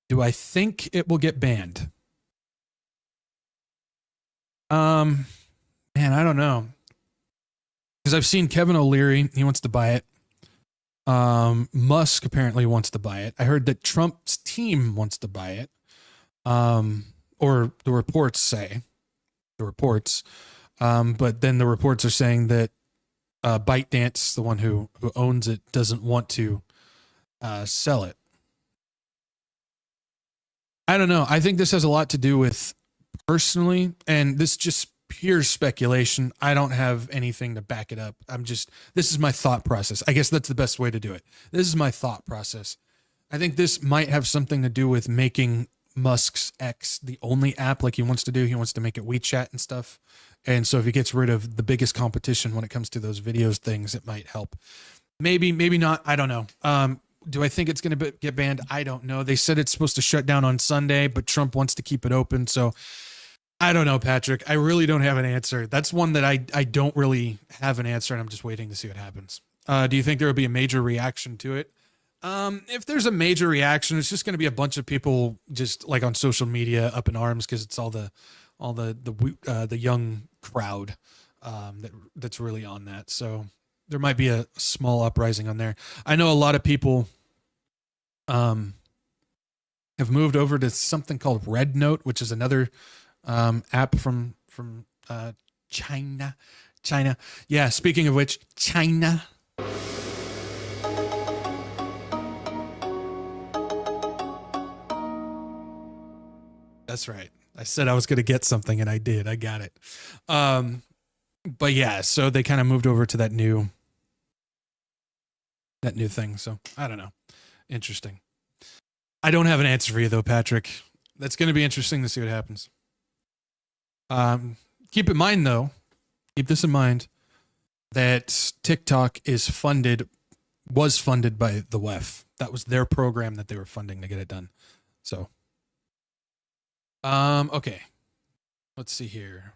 Do I think it will get banned? Man, I don't know. Because I've seen Kevin O'Leary, he wants to buy it. Musk apparently wants to buy it. I heard that Trump's team wants to buy it. Or the reports say. But then the reports are saying that ByteDance, the one who owns it, doesn't want to sell it. I don't know. I think this has a lot to do with personally, and this is just pure speculation. I don't have anything to back it up. This is my thought process. I guess that's the best way to do it. This is my thought process. I think this might have something to do with making Musk's X the only app like he wants to do. He wants to make it WeChat and stuff. And so if he gets rid of the biggest competition when it comes to those videos things, it might help. Maybe not. I don't know. Do I think it's going to get banned? I don't know. They said it's supposed to shut down on Sunday, but Trump wants to keep it open. So I don't know, Patrick. I really don't have an answer. That's one that I don't really have an answer, and I'm just waiting to see what happens. Do you think there will be a major reaction to it? If there's a major reaction, it's just going to be a bunch of people just like on social media up in arms because it's all the young crowd that's really on that. So there might be a small uprising on there. I know a lot of people have moved over to something called Red Note, which is another app from China. Yeah, speaking of which, China. That's right. I said I was going to get something and I did. I got it. But yeah, so they kind of moved over to that new thing. So I don't know. Interesting. I don't have an answer for you though, Patrick. That's going to be interesting to see what happens. Keep in mind though, keep this in mind that TikTok was funded by the WEF. That was their program that they were funding to get it done. So, okay. Let's see here.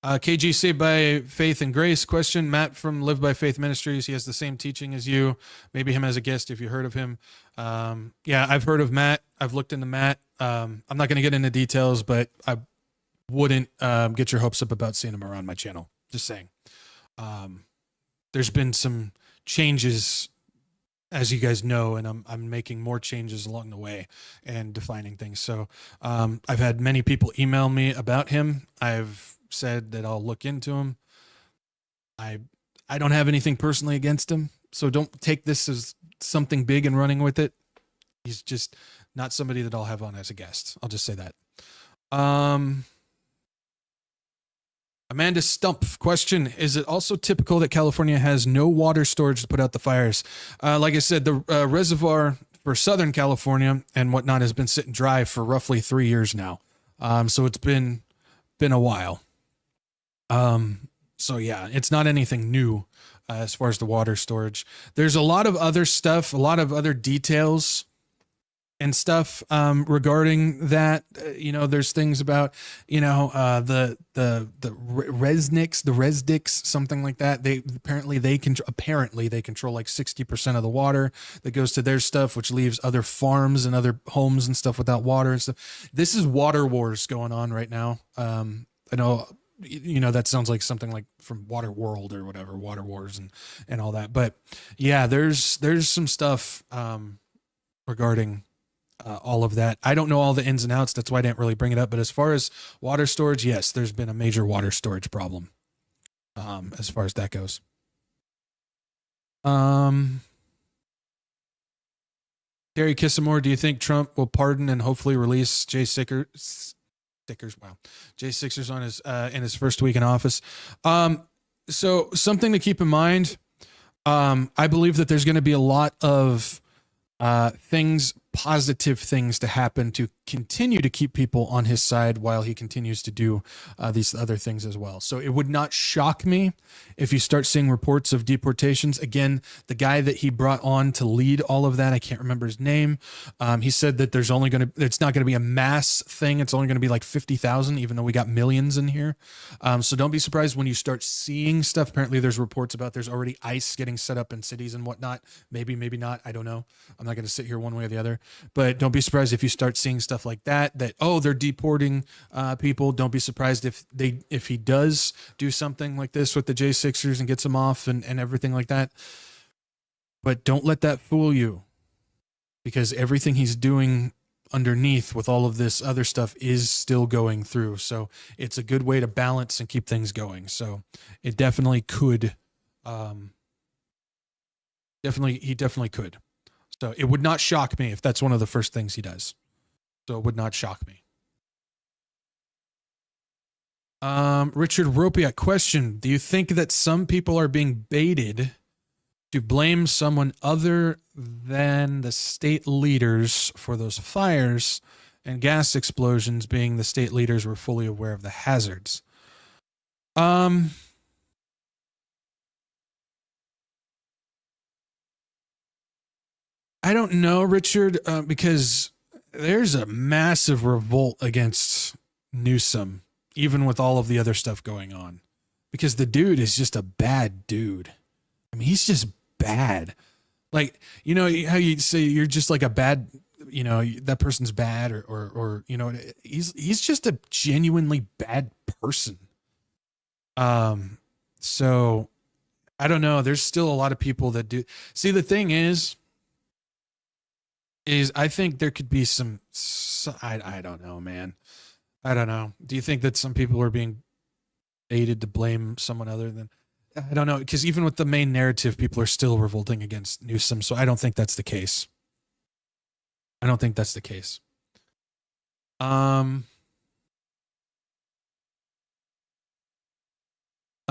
KG Saved by Faith and Grace question. Matt from Live by Faith Ministries. He has the same teaching as you. Maybe him as a guest if you heard of him. Yeah, I've heard of Matt. I've looked into Matt. I'm not going to get into details, but I wouldn't get your hopes up about seeing him around my channel. Just saying. There's been some changes, as you guys know, and I'm making more changes along the way and defining things. So I've had many people email me about him. I've said that I'll look into him. I don't have anything personally against him, so don't take this as something big and running with it. He's just not somebody that I'll have on as a guest. I'll just say that. Amanda Stumpf question. Is it also typical that California has no water storage to put out the fires? Like I said, the reservoir for Southern California and whatnot has been sitting dry for roughly 3 years now. So it's been a while. So yeah, it's not anything new as far as the water storage. There's a lot of other stuff, a lot of other details and stuff regarding that. There's things about, the resniks, something like that. They apparently control like 60% of the water that goes to their stuff, which leaves other farms and other homes and stuff without water and stuff. This is water wars going on right now. I know, that sounds like something like from Water World or whatever, Water Wars and all that. But yeah, there's some stuff regarding all of that. I don't know all the ins and outs. That's why I didn't really bring it up. But as far as water storage, yes, there's been a major water storage problem as far as that goes. Gary Kissamore, do you think Trump will pardon and hopefully release Jay Sixers? Wow. Jay Sixers on his in his first week in office. So something to keep in mind. I believe that there's going to be a lot of positive things to happen to continue to keep people on his side while he continues to do these other things as well. So it would not shock me if you start seeing reports of deportations. Again, the guy that he brought on to lead all of that, I can't remember his name. He said that it's not going to be a mass thing. It's only going to be like 50,000, even though we got millions in here. So don't be surprised when you start seeing stuff. Apparently there's reports about there's already ICE getting set up in cities and whatnot. Maybe not. I don't know. I'm not going to sit here one way or the other, but don't be surprised if you start seeing stuff like that, they're deporting people. Don't be surprised if he does do something like this with the J6ers and gets them off and everything like that. But don't let that fool you, because everything he's doing underneath with all of this other stuff is still going through. So it's a good way to balance and keep things going. So it definitely could. He definitely could. So it would not shock me if that's one of the first things he does. So it would not shock me. Richard Ropiak question. Do you think that some people are being baited to blame someone other than the state leaders for those fires and gas explosions, being the state leaders were fully aware of the hazards? I don't know, Richard, because there's a massive revolt against Newsom, even with all of the other stuff going on, because the dude is just a bad dude. I mean, he's just bad. Like, how you say you're just like a bad, that person's bad or he's just a genuinely bad person. So I don't know. There's still a lot of people that do. See, the thing is I think there could be I don't know, man. I don't know. Do you think that some people are being baited to blame someone other than, I don't know, because even with the main narrative, people are still revolting against Newsom. So I don't think that's the case. I don't think that's the case.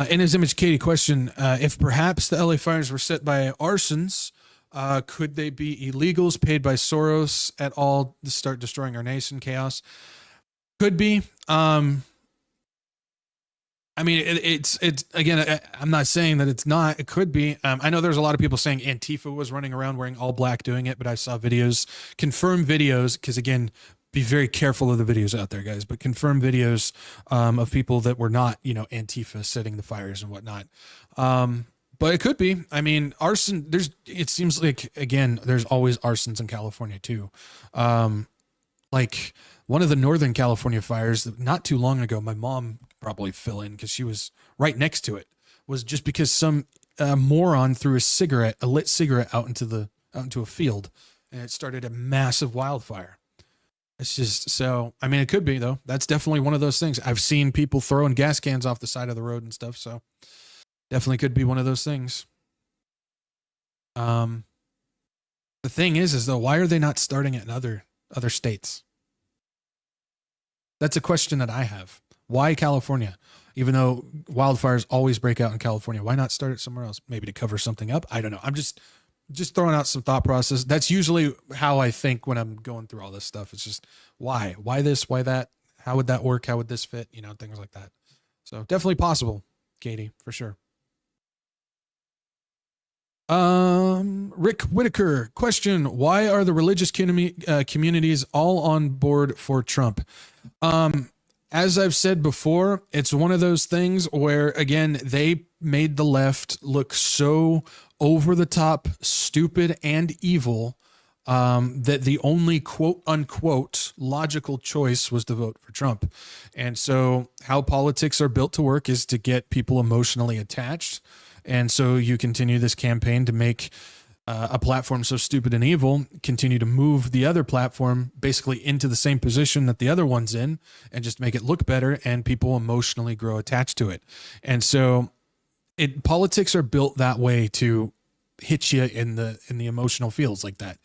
In his image, Katie question, if perhaps the LA fires were set by arsons, could they be illegals paid by Soros at all to start destroying our nation? Chaos could be. I mean, it's again, I'm not saying that it's not. It could be. I know there's a lot of people saying Antifa was running around wearing all black doing it, but I saw videos, confirmed videos, because again, be very careful of the videos out there, guys, but confirmed videos of people that were not, Antifa setting the fires and whatnot. But it could be. I mean, arson, it seems like, again, there's always arsons in California too. Like one of the Northern California fires not too long ago, my mom probably fill in because she was right next to it, was just because some moron threw a lit cigarette out into a field, and it started a massive wildfire. It's just, so, I mean, it could be though. That's definitely one of those things. I've seen people throwing gas cans off the side of the road and stuff. So definitely could be one of those things. The thing is though, why are they not starting it in other states? That's a question that I have. Why California? Even though wildfires always break out in California, why not start it somewhere else? Maybe to cover something up. I don't know. I'm just throwing out some thought process. That's usually how I think when I'm going through all this stuff. It's just why this, why that, how would that work? How would this fit? Things like that. So definitely possible, Katie, for sure. Rick Whitaker question, why are the religious communities all on board for Trump? As I've said before, it's one of those things where, again, they made the left look so over the top, stupid, and evil that the only quote unquote logical choice was to vote for Trump. And so how politics are built to work is to get people emotionally attached. And so you continue this campaign to make a platform so stupid and evil, continue to move the other platform basically into the same position that the other one's in, and just make it look better, and people emotionally grow attached to it. And so politics are built that way to hit you in the emotional feels like that.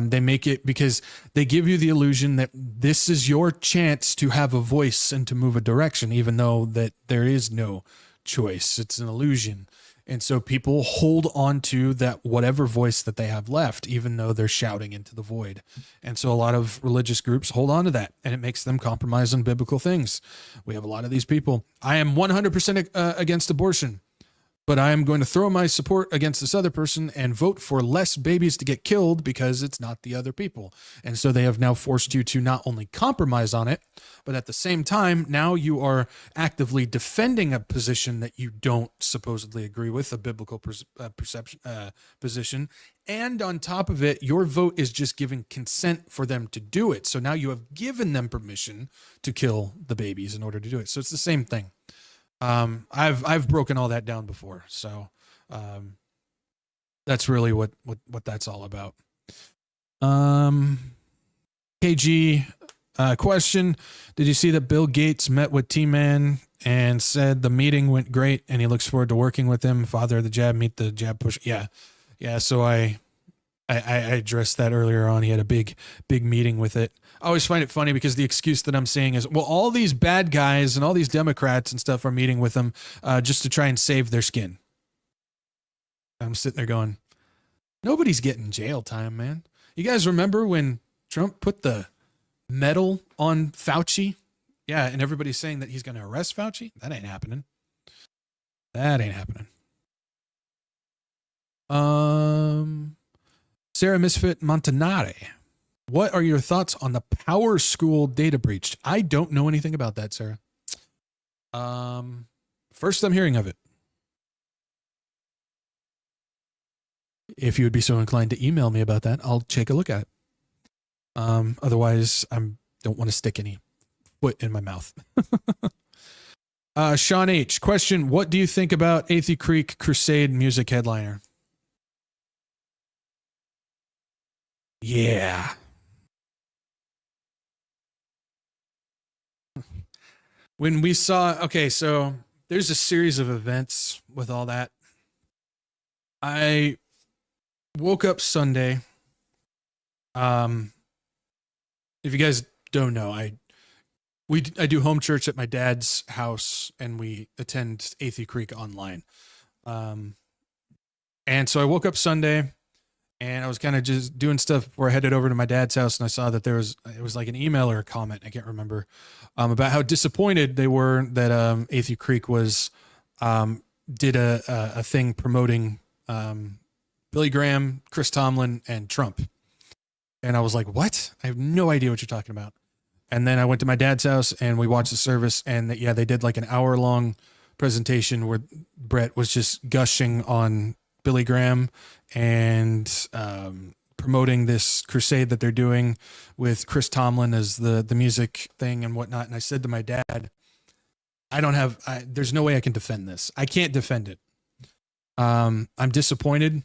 They make it because they give you the illusion that this is your chance to have a voice and to move a direction, even though that there is no choice. It's an illusion. And so people hold on to that whatever voice that they have left, even though they're shouting into the void. And so a lot of religious groups hold on to that, and it makes them compromise on biblical things. We have a lot of these people. I am 100% against abortion, but I am going to throw my support against this other person and vote for less babies to get killed because it's not the other people. And so they have now forced you to not only compromise on it, but at the same time, now you are actively defending a position that you don't supposedly agree with, a biblical position. And on top of it, your vote is just giving consent for them to do it. So now you have given them permission to kill the babies in order to do it. So it's the same thing. I've broken all that down before. So, that's really what that's all about. KG, question. Did you see that Bill Gates met with T-Man and said the meeting went great and he looks forward to working with him? Father of the jab, meet the jab push. Yeah. So I addressed that earlier on. He had a big meeting with it. I always find it funny because the excuse that I'm saying is, well, all these bad guys and all these Democrats and stuff are meeting with him just to try and save their skin. I'm sitting there going, nobody's getting jail time, man. You guys remember when Trump put the medal on Fauci? Yeah, and everybody's saying that he's going to arrest Fauci? That ain't happening. Sarah Misfit Montanare. What are your thoughts on the Power School data breach? I don't know anything about that, Sarah. First I'm hearing of it. If you would be so inclined to email me about that, I'll take a look at it. Otherwise, I don't want to stick any foot in my mouth. Sean H. Question, what do you think about Athey Creek Crusade music headliner? Yeah. When we saw, okay, so there's a series of events with all that. I woke up Sunday, if you guys don't know, I do home church at my dad's house, and we attend Athey Creek online. And so I woke up Sunday, and I was kind of just doing stuff before I headed over to my dad's house, and I saw that it was like an email or a comment, I can't remember, about how disappointed they were that Athey Creek was did a thing promoting Billy Graham, Chris Tomlin, and Trump. And I was like, what? I have no idea what you're talking about. And then I went to my dad's house and we watched the service, and they did like an hour-long presentation where Brett was just gushing on Billy Graham and promoting this crusade that they're doing with Chris Tomlin as the music thing and whatnot. And I said to my dad, there's no way I can defend this. I can't defend it. I'm disappointed.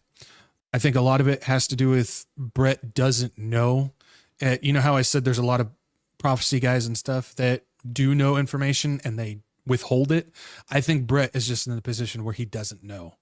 I think a lot of it has to do with Brett doesn't know. You know how I said there's a lot of prophecy guys and stuff that do know information and they withhold it? I think Brett is just in the position where he doesn't know.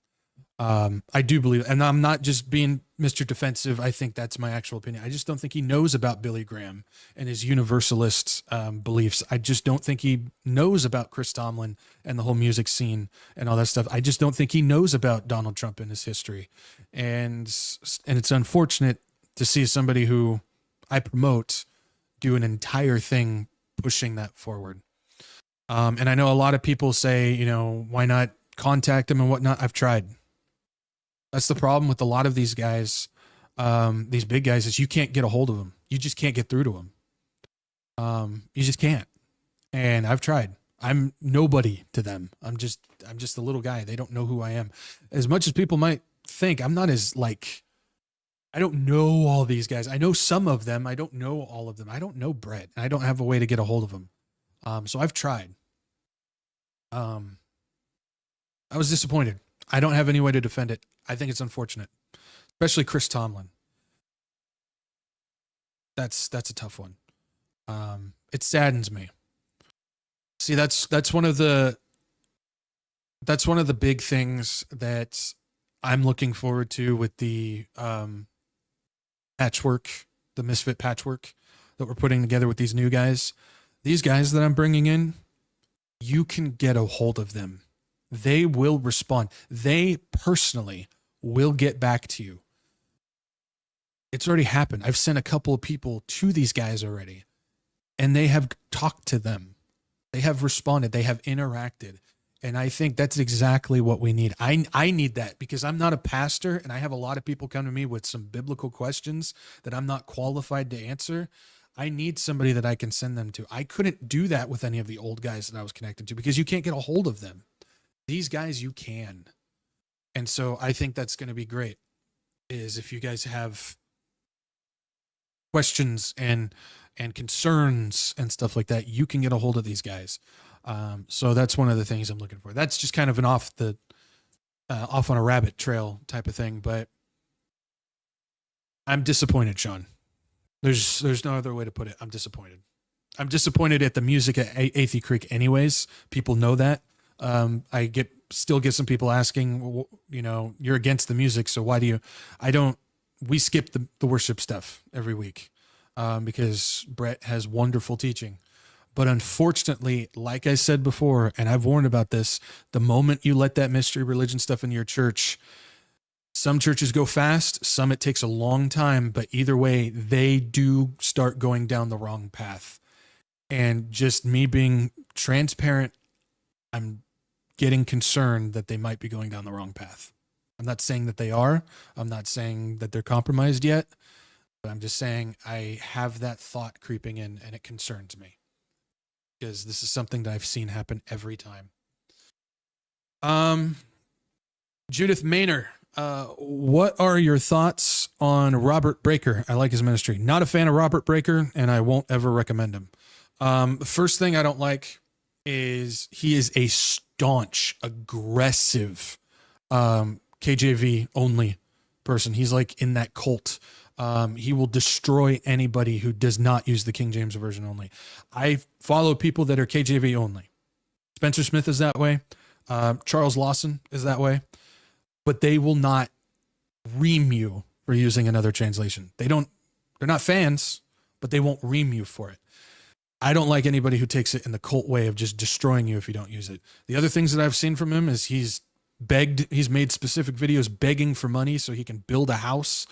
I do believe, and I'm not just being Mr. Defensive. I think that's my actual opinion. I just don't think he knows about Billy Graham and his universalist beliefs. I just don't think he knows about Chris Tomlin and the whole music scene and all that stuff. I just don't think he knows about Donald Trump and his history. And it's unfortunate to see somebody who I promote do an entire thing pushing that forward. And I know a lot of people say, why not contact him and whatnot? I've tried. That's the problem with a lot of these guys, these big guys, is you can't get a hold of them. You just can't get through to them. You just can't. And I've tried. I'm nobody to them. I'm just a little guy. They don't know who I am. As much as people might think, I'm not as I don't know all these guys. I know some of them. I don't know all of them. I don't know Brett. I don't have a way to get a hold of him. So I've tried. I was disappointed. I don't have any way to defend it. I think it's unfortunate, especially Chris Tomlin. That's a tough one. It saddens me. See, that's one of the big things that I'm looking forward to with the patchwork, the Misfit patchwork that we're putting together with these new guys. These guys that I'm bringing in, you can get a hold of them. They will respond. They personally will get back to you. It's already happened. I've sent a couple of people to these guys already, and they have talked to them. They have responded. They have interacted. And I think that's exactly what we need. I need that because I'm not a pastor, and I have a lot of people come to me with some biblical questions that I'm not qualified to answer. I need somebody that I can send them to. I couldn't do that with any of the old guys that I was connected to because you can't get a hold of them. These guys, you can. And so I think that's going to be great, is if you guys have questions and concerns and stuff like that, you can get a hold of these guys. So that's one of the things I'm looking for. That's just kind of an off on a rabbit trail type of thing, but I'm disappointed, Sean. There's no other way to put it. I'm disappointed. I'm disappointed at the music at Athey Creek anyways. People know that. I still get some people asking, you're against the music, so why do you? We skip the worship stuff every week because Brett has wonderful teaching. But unfortunately, like I said before, and I've warned about this, the moment you let that mystery religion stuff into your church, some churches go fast, some it takes a long time, but either way, they do start going down the wrong path. And just me being transparent, I'm getting concerned that they might be going down the wrong path. I'm not saying that they are. I'm not saying that they're compromised yet, but I'm just saying I have that thought creeping in, and it concerns me because this is something that I've seen happen every time. Judith Maynor, what are your thoughts on Robert Breaker? I like his ministry. Not a fan of Robert Breaker, and I won't ever recommend him. The first thing I don't like is he is a staunch, aggressive KJV only person. He's like in that cult. He will destroy anybody who does not use the King James Version only. I follow people that are KJV only. Spencer Smith is that way. Charles Lawson is that way. But they will not ream you for using another translation. They're not fans, but they won't ream you for it. I don't like anybody who takes it in the cult way of just destroying you if you don't use it. The other things that I've seen from him is he's made specific videos begging for money so he can build a house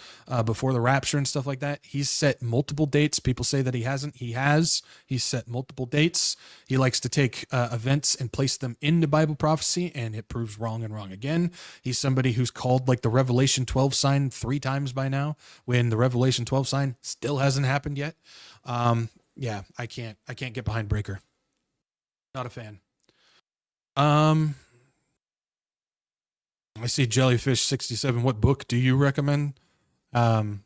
before the rapture and stuff like that. He's set multiple dates. People say that he hasn't. He has. He's set multiple dates. He likes to take events and place them into Bible prophecy, and it proves wrong and wrong again. He's somebody who's called like the Revelation 12 sign 3 times by now, when the Revelation 12 sign still hasn't happened yet. Yeah, I can't get behind Breaker. Not a fan. I see Jellyfish 67. What book do you recommend? It's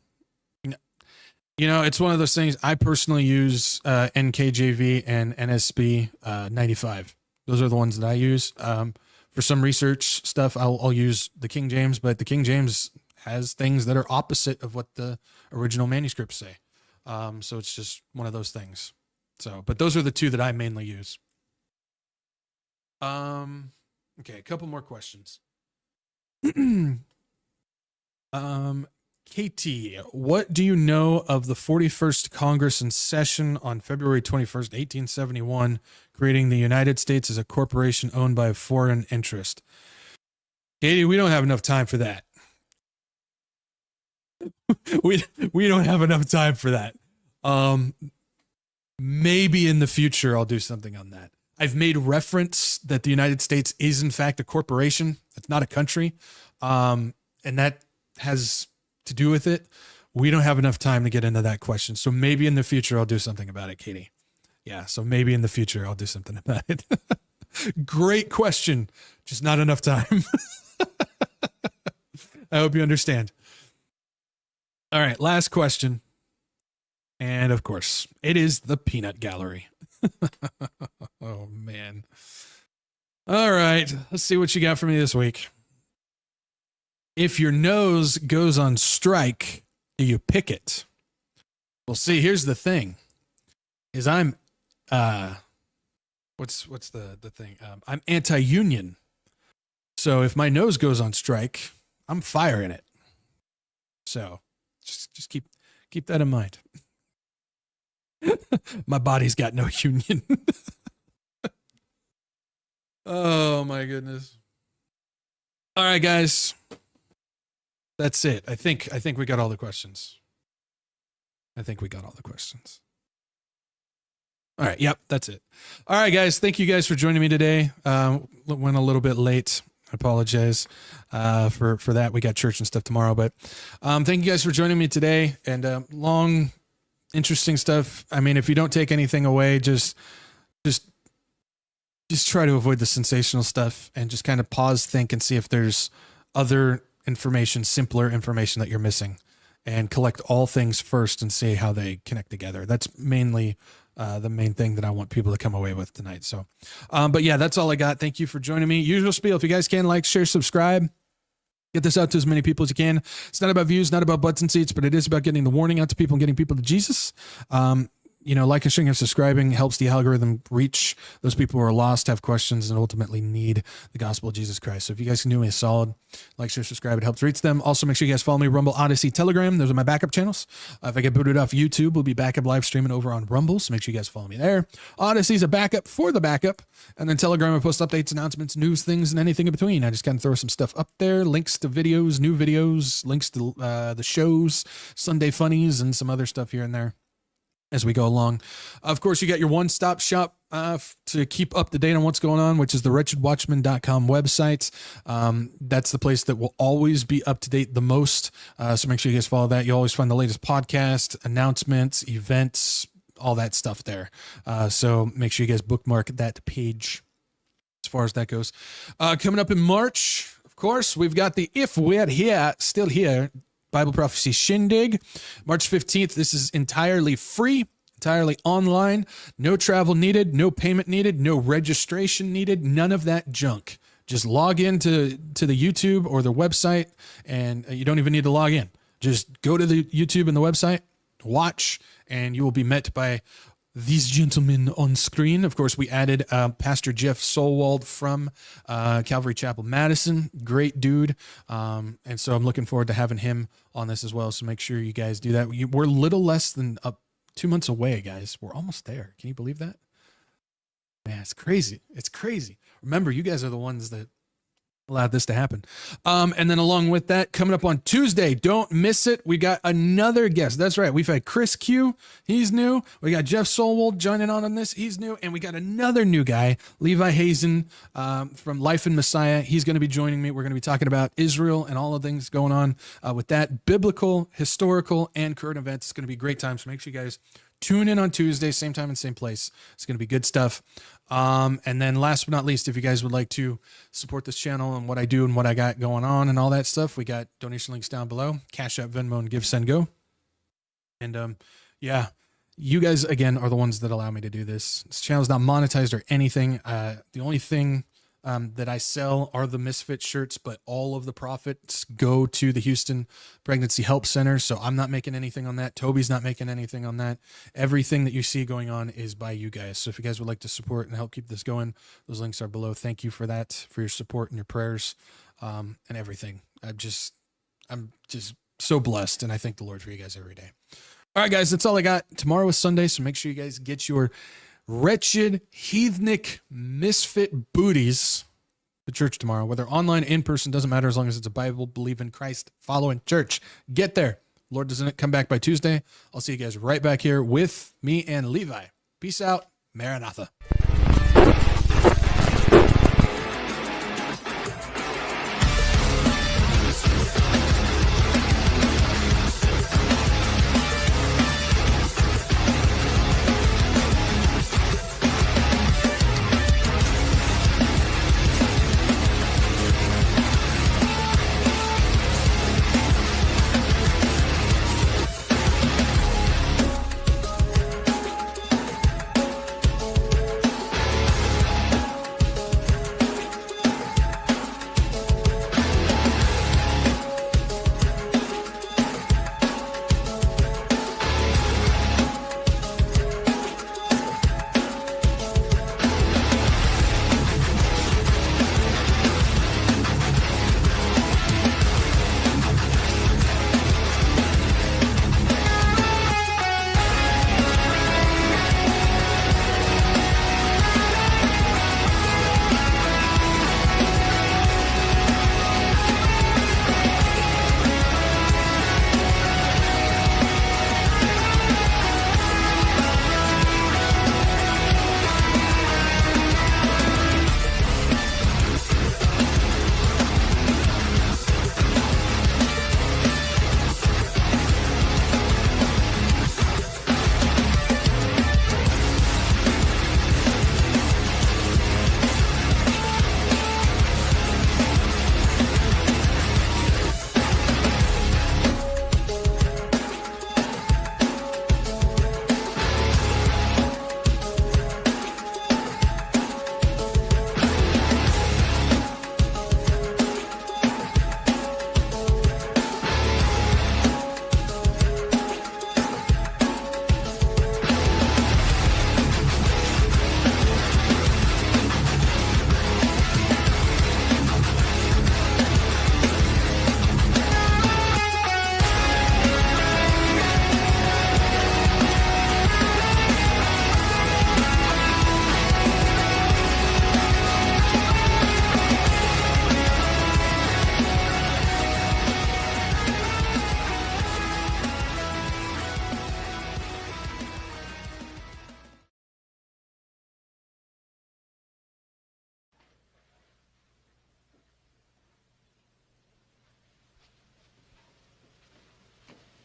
one of those things. I personally use NKJV and NSB 95. Those are the ones that I use. For some research stuff, I'll use the King James, but the King James has things that are opposite of what the original manuscripts say. So it's just one of those things. But those are the two that I mainly use. Okay, a couple more questions. KT, what do you know of the 41st Congress in session on February 21st, 1871, creating the United States as a corporation owned by a foreign interest? Katie, we don't have enough time for that. we don't have enough time for that. Maybe in the future I'll do something on that. I've made reference that the United States is in fact a corporation. It's not a country. And that has to do with it. We don't have enough time to get into that question. So maybe in the future I'll do something about it, Katie. Yeah. So maybe in the future I'll do something about it. Great question. Just not enough time. I hope you understand. All right. Last question. And of course it is the peanut gallery. Oh man. All right. Let's see what you got for me this week. If your nose goes on strike, do you pick it? Well, see, here's the thing is I'm, what's the thing? I'm anti-union. So if my nose goes on strike, I'm firing it. So just keep that in mind. My body's got no union. Oh my goodness. All right, guys. That's it. I think we got all the questions. All right. Yep. That's it. All right, guys. Thank you guys for joining me today. Went a little bit late. I apologize for that. We got church and stuff tomorrow, but thank you guys for joining me today, and long, interesting stuff. I mean, if you don't take anything away, just try to avoid the sensational stuff and just kind of pause, think, and see if there's other information, simpler information that you're missing, and collect all things first and see how they connect together. That's mainly the main thing that I want people to come away with tonight. So, but yeah, that's all I got. Thank you for joining me. Usual spiel. If you guys can, like, share, subscribe, get this out to as many people as you can. It's not about views, not about butts and seats, but it is about getting the warning out to people and getting people to Jesus. Like and sharing and subscribing helps the algorithm reach those people who are lost, have questions, and ultimately need the gospel of Jesus Christ. So if you guys can do me a solid, like, share, subscribe, it helps reach them. Also, make sure you guys follow me, Rumble, Odyssey, Telegram. Those are my backup channels. If I get booted off YouTube, we'll be backup live streaming over on Rumble. So make sure you guys follow me there. Odyssey's a backup for the backup. And then Telegram, I post updates, announcements, news, things, and anything in between. I just kind of throw some stuff up there, links to videos, new videos, links to the shows, Sunday funnies, and some other stuff here and there as we go along. Of course, you got your one-stop shop to keep up to date on what's going on, which is the WretchedWatchmen.com website. That's the place that will always be up to date the most. So make sure you guys follow that. You'll always find the latest podcast, announcements, events, all that stuff there. So make sure you guys bookmark that page as far as that goes. Coming up in March, of course, we've got the If We're Here, Still Here Bible Prophecy Shindig, March 15th. This is entirely free, entirely online, no travel needed, no payment needed, no registration needed, none of that junk. Just log into the YouTube or the website, and you don't even need to log in. Just go to the YouTube and the website, watch, and you will be met by these gentlemen on screen. Of course, we added Pastor Jeff Solwald from Calvary Chapel, Madison. Great dude. And so I'm looking forward to having him on this as well. So make sure you guys do that. We're a little less than 2 months away, guys. We're almost there. Can you believe that? Man, it's crazy. It's crazy. Remember, you guys are the ones that allowed this to happen. And then along with that, coming up on Tuesday, don't miss it. We got another guest. That's right. We've had Chris Q. He's new. We got Jeff Solwold joining on this. He's new. And we got another new guy, Levi Hazen, from Life in Messiah. He's going to be joining me. We're going to be talking about Israel and all the things going on with that, biblical, historical, and current events. It's going to be a great time. So make sure you guys tune in on Tuesday, same time and same place. It's going to be good stuff. And then last but not least, if you guys would like to support this channel and what I do and what I got going on and all that stuff, we got donation links down below, CashApp, Venmo, and Give, Send, Go. And yeah, you guys, again, are the ones that allow me to do this. This channel is not monetized or anything. The only thing that I sell are the Misfit shirts, but all of the profits go to the Houston Pregnancy Help Center. So I'm not making anything on that. Toby's not making anything on that. Everything that you see going on is by you guys. So if you guys would like to support and help keep this going, those links are below. Thank you for that, for your support and your prayers, and everything. I'm just so blessed. And I thank the Lord for you guys every day. All right, guys, that's all I got. Tomorrow is Sunday. So make sure you guys get your wretched, heathenic, misfit booties to church tomorrow, whether online, in person, doesn't matter as long as it's a Bible, believe in Christ, following church. Get there. Lord doesn't come back by Tuesday. I'll see you guys right back here with me and Levi. Peace out. Maranatha.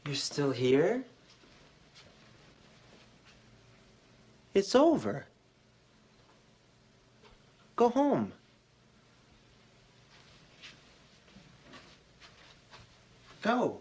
You're still here? It's over. Go home. Go.